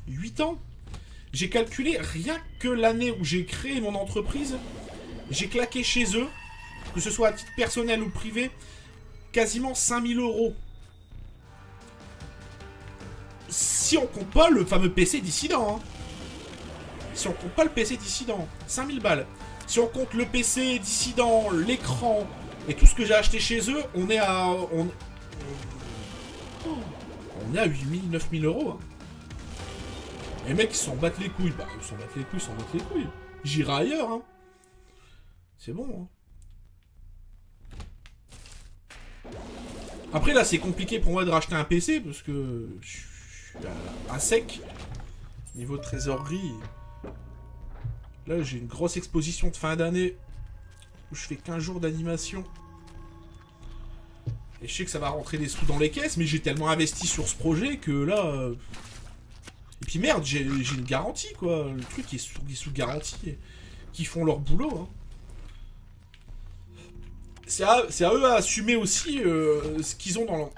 8 ans. J'ai calculé rien que l'année où j'ai créé mon entreprise, j'ai claqué chez eux, que ce soit à titre personnel ou privé, quasiment 5000 €. Si on compte pas le fameux PC dissident. Hein. Si on compte pas le PC dissident, 5000 balles. Si on compte le PC dissident, l'écran et tout ce que j'ai acheté chez eux, on est à... On est à 8000, 9000 €. Hein. Les mecs, ils s'en battent les couilles. Bah, ils s'en battent les couilles. J'irai ailleurs, hein. C'est bon, hein. Après, là, c'est compliqué pour moi de racheter un PC, parce que je suis à sec. Niveau trésorerie. Là, j'ai une grosse exposition de fin d'année, où je fais 15 jours d'animation. Et je sais que ça va rentrer des sous dans les caisses, mais j'ai tellement investi sur ce projet que là... Et puis merde, j'ai une garantie, quoi. Le truc est sous garantie. Qui font leur boulot, hein. C'est à eux à assumer aussi ce qu'ils ont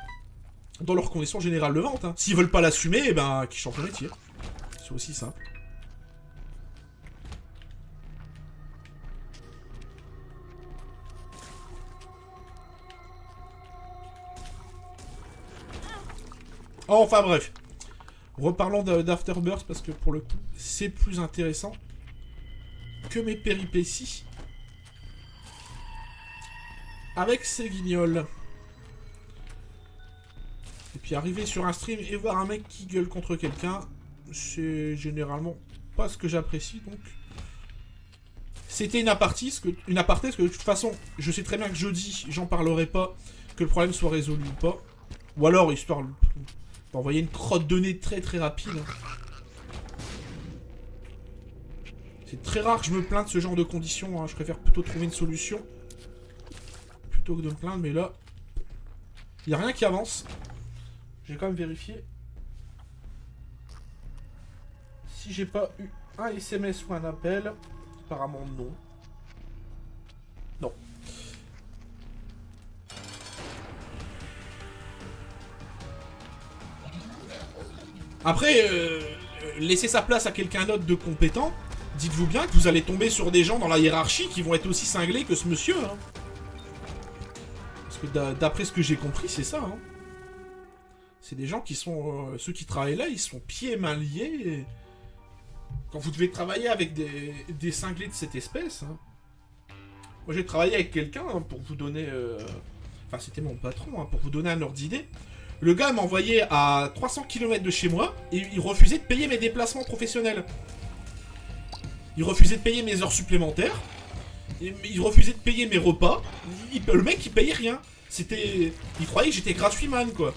dans leurs conditions générales de vente. Hein. S'ils veulent pas l'assumer, eh ben, qu'ils changent de métier. C'est aussi simple. Oh, enfin bref. Reparlons d'Afterbirth parce que pour le coup, c'est plus intéressant que mes péripéties avec ces guignols. Et puis arriver sur un stream et voir un mec qui gueule contre quelqu'un, c'est généralement pas ce que j'apprécie, donc... C'était une aparté, parce que de toute façon, je sais très bien que jeudi, j'en parlerai pas, que le problème soit résolu ou pas. Ou alors, histoire... Envoyer une crotte de nez très très rapide. C'est très rare que je me plains de ce genre de conditions. Hein. Je préfère plutôt trouver une solution. Plutôt que de me plaindre. Mais là, il n'y a rien qui avance. Je vais quand même vérifier. Si j'ai pas eu un SMS ou un appel. Apparemment non. Non. Après, laissez sa place à quelqu'un d'autre de compétent. Dites-vous bien que vous allez tomber sur des gens dans la hiérarchie qui vont être aussi cinglés que ce monsieur. Hein. Parce que d'après ce que j'ai compris, c'est ça. Hein. C'est des gens qui sont... ceux qui travaillent là, ils sont pieds et mains liés. Et... Quand vous devez travailler avec des cinglés de cette espèce... Hein. Moi, j'ai travaillé avec quelqu'un hein, pour vous donner... Enfin, c'était mon patron, hein, pour vous donner un ordre d'idée. Le gars m'envoyait à 300 km de chez moi et il refusait de payer mes déplacements professionnels. Il refusait de payer mes heures supplémentaires. Il refusait de payer mes repas. Le mec, il payait rien. C'était... Il croyait que j'étais gratuit man, quoi.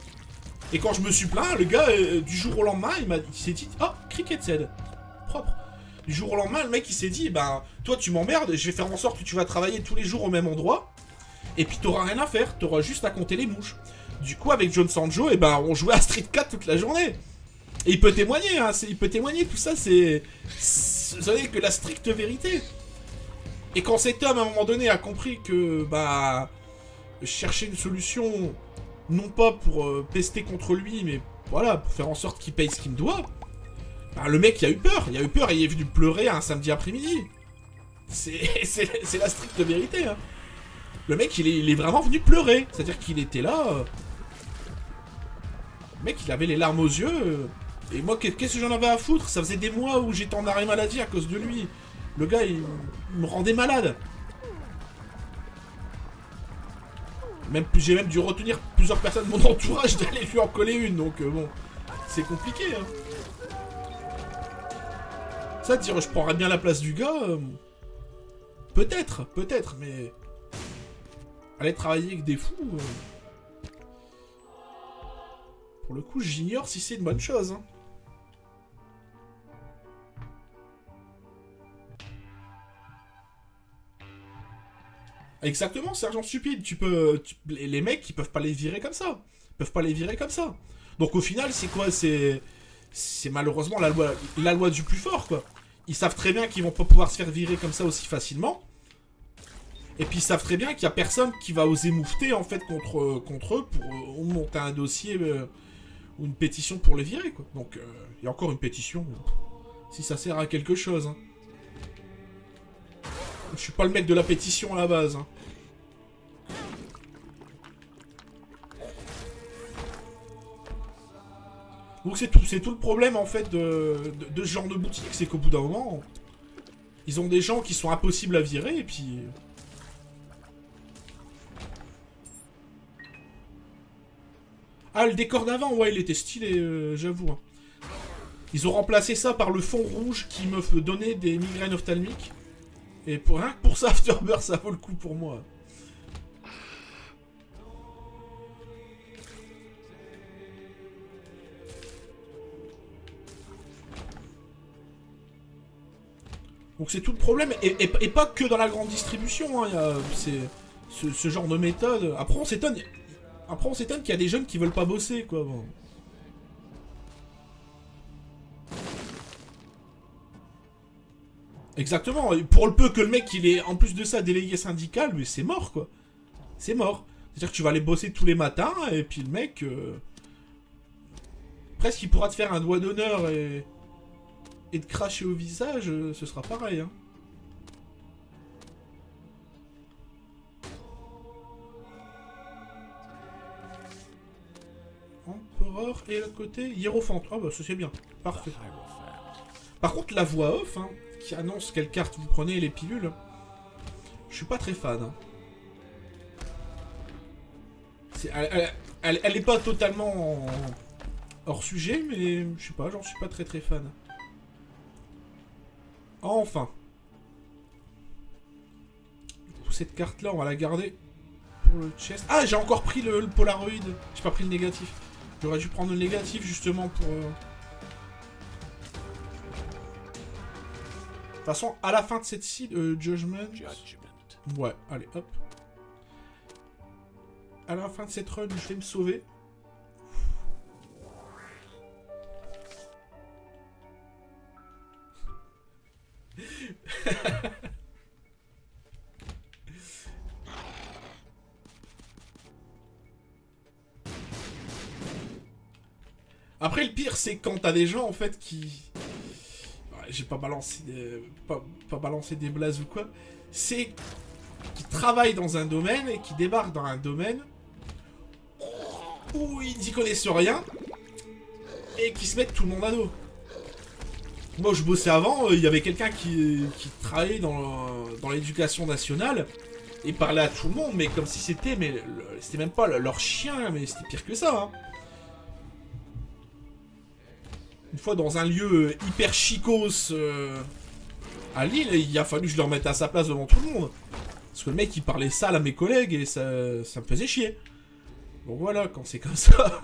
Et quand je me suis plaint, le gars, du jour au lendemain, il s'est dit... Oh, Cricket Head. Propre. Du jour au lendemain, le mec, il s'est dit... Ben, toi, tu m'emmerdes. Je vais faire en sorte que tu vas travailler tous les jours au même endroit. Et puis, t'auras rien à faire. T'auras juste à compter les mouches. Du coup, avec John Sanjo, et ben, on jouait à Street 4 toute la journée. Et il peut témoigner, hein. Il peut témoigner. Tout ça, c'est... Vous savez que la stricte vérité. Et quand cet homme, à un moment donné, a compris que... Bah... Chercher une solution... Non pas pour pester contre lui, mais voilà, pour faire en sorte qu'il paye ce qu'il me doit. Bah, le mec, il a eu peur. Il a eu peur et il est venu pleurer un samedi après-midi. C'est la stricte vérité. Hein. Le mec, il est vraiment venu pleurer. C'est-à-dire qu'il était là. Le mec, il avait les larmes aux yeux. Et moi, qu'est-ce que j'en avais à foutre? Ça faisait des mois où j'étais en arrêt maladie à cause de lui. Le gars, il me rendait malade. J'ai même dû retenir plusieurs personnes de mon entourage d'aller lui en coller une, donc bon, c'est compliqué. Hein. Ça, dire je prendrais bien la place du gars, peut-être, mais aller travailler avec des fous, pour le coup, j'ignore si c'est une bonne chose. Hein. Exactement, sergent stupide. Les mecs, ils peuvent pas les virer comme ça. Ils peuvent pas les virer comme ça. Donc au final, c'est quoi? C'est malheureusement la loi du plus fort, quoi. Ils savent très bien qu'ils vont pas pouvoir se faire virer comme ça aussi facilement. Et puis ils savent très bien qu'il y a personne qui va oser moufter, en fait, contre eux pour monter un dossier ou une pétition pour les virer, quoi. Donc, il y a encore une pétition. Si ça sert à quelque chose, hein. Je suis pas le mec de la pétition à la base. Hein. Donc c'est tout le problème en fait de ce genre de boutique, c'est qu'au bout d'un moment, ils ont des gens qui sont impossibles à virer et puis... Ah, le décor d'avant, ouais, il était stylé, j'avoue. Hein. Ils ont remplacé ça par le fond rouge qui me donnait des migraines ophtalmiques. Et rien que pour ça, Afterbirth, ça vaut le coup pour moi. Donc c'est tout le problème, et pas que dans la grande distribution, hein, c'est ce genre de méthode. Après on s'étonne qu'il y a des jeunes qui veulent pas bosser, quoi. Bon. Exactement, pour le peu que le mec il est en plus de ça délégué syndical, mais c'est mort quoi. C'est mort. C'est-à-dire que tu vas aller bosser tous les matins et puis le mec presque il pourra te faire un doigt d'honneur et te cracher au visage, ce sera pareil hein. Empereur et l'autre côté Hiérophante. Ah bah ça c'est bien. Parfait. Par contre la voix off hein, qui annonce quelle carte vous prenez les pilules, je suis pas très fan. Hein. Elle est pas totalement hors sujet, mais je sais pas, j'en suis pas très fan. Enfin. Du coup, cette carte-là, on va la garder pour le chest. Ah, j'ai encore pris le Polaroid. J'ai pas pris le négatif. J'aurais dû prendre le négatif justement pour... De toute façon, à la fin de cette scie, Judgment... Ouais, allez, hop. À la fin de cette run, je vais me sauver. Après, le pire, c'est quand t'as des gens, en fait, qui... J'ai pas balancé des blazes ou quoi. C'est qui travaillent dans un domaine et qui débarquent dans un domaine où ils n'y connaissent rien et qui se mettent tout le monde à dos. Moi, je bossais avant, il y avait quelqu'un qui travaillait dans l'éducation nationale et parlait à tout le monde, mais comme si c'était... Mais c'était même pas leur chien, mais c'était pire que ça, hein. Une fois dans un lieu hyper chicos, À Lille, il a fallu que je le remette à sa place devant tout le monde. Parce que le mec, il parlait sale à mes collègues et ça me faisait chier. Donc voilà, quand c'est comme ça...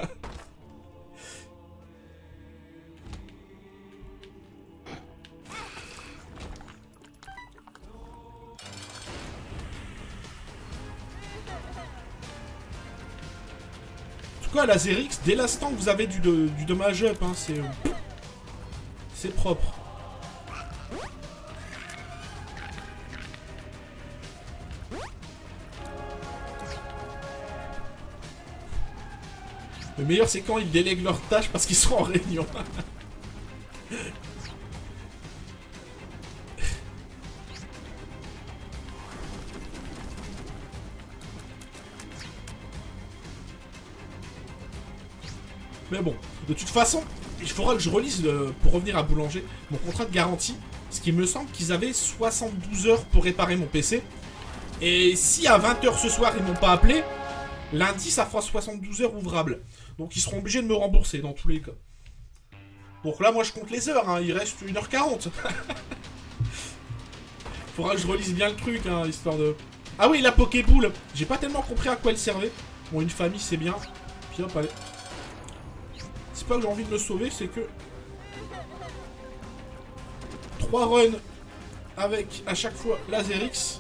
En tout cas, la Zerix, dès l'instant que vous avez du dommage up, hein, c'est propre. Le meilleur, c'est quand ils délèguent leurs tâches parce qu'ils sont en réunion. Mais bon, de toute façon, il faudra que je relise, pour revenir à Boulanger, mon contrat de garantie. Parce qu'il me semble qu'ils avaient 72 heures pour réparer mon PC. Et si à 20 h ce soir, ils m'ont pas appelé, lundi, ça fera 72 heures ouvrables. Donc ils seront obligés de me rembourser dans tous les cas. Donc là, moi, je compte les heures, hein, il reste 1h40. Faudra que je relise bien le truc, hein, histoire de... Ah oui, la Pokéball, j'ai pas tellement compris à quoi elle servait. Bon, une famille, c'est bien. Puis hop, allez. C'est pas que j'ai envie de me sauver, c'est que... 3 runs avec, à chaque fois, la Zerix.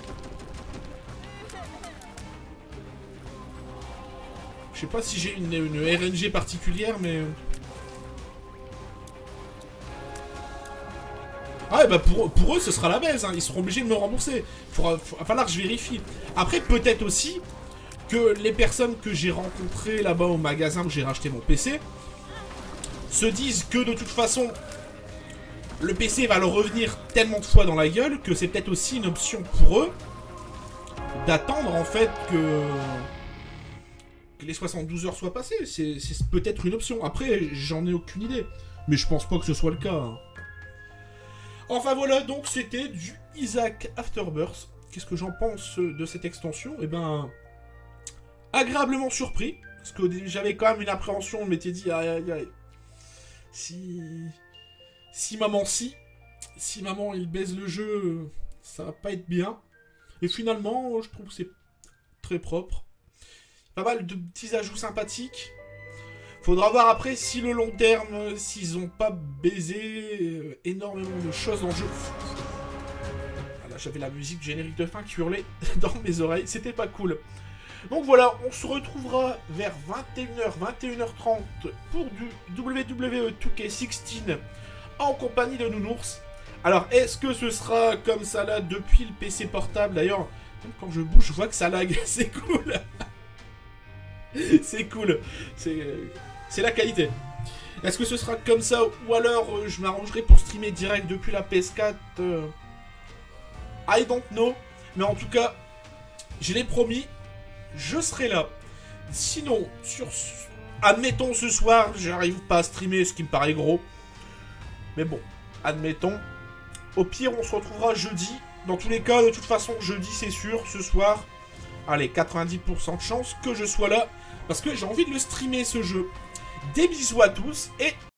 Je sais pas si j'ai une RNG particulière, mais... Ah ouais, bah pour eux, ce sera la baisse, hein. Ils seront obligés de me rembourser. Il va falloir que je vérifie. Après, peut-être aussi que les personnes que j'ai rencontrées là-bas au magasin où j'ai racheté mon PC se disent que de toute façon, le PC va leur revenir tellement de fois dans la gueule que c'est peut-être aussi une option pour eux d'attendre en fait que les 72 heures soient passées. C'est peut-être une option. Après, j'en ai aucune idée. Mais je pense pas que ce soit le cas, hein. Enfin voilà, donc c'était du Isaac Afterbirth. Qu'est-ce que j'en pense de cette extension? Eh ben, agréablement surpris. Parce que j'avais quand même une appréhension, je m'étais dit, aïe aïe aïe. Si maman il baise le jeu, ça va pas être bien. Et finalement, je trouve que c'est très propre. Pas mal de petits ajouts sympathiques. Faudra voir après si le long terme, s'ils ont pas baisé énormément de choses dans le jeu. Là, j'avais la musique générique de fin qui hurlait dans mes oreilles, c'était pas cool. Donc voilà, on se retrouvera vers 21h, 21h30 pour du WWE 2K16 en compagnie de Nounours. Alors, est-ce que ce sera comme ça là depuis le PC portable? D'ailleurs, quand je bouge, je vois que ça lag, c'est cool. C'est cool, c'est la qualité. Est-ce que ce sera comme ça ou alors je m'arrangerai pour streamer direct depuis la PS4 I don't know. Mais en tout cas, je l'ai promis, je serai là. Sinon, admettons ce soir, j'arrive pas à streamer, ce qui me paraît gros. Mais bon, admettons. Au pire, on se retrouvera jeudi. Dans tous les cas, de toute façon, jeudi, c'est sûr. Ce soir, allez, 90% de chance que je sois là. Parce que j'ai envie de le streamer, ce jeu. Des bisous à tous et...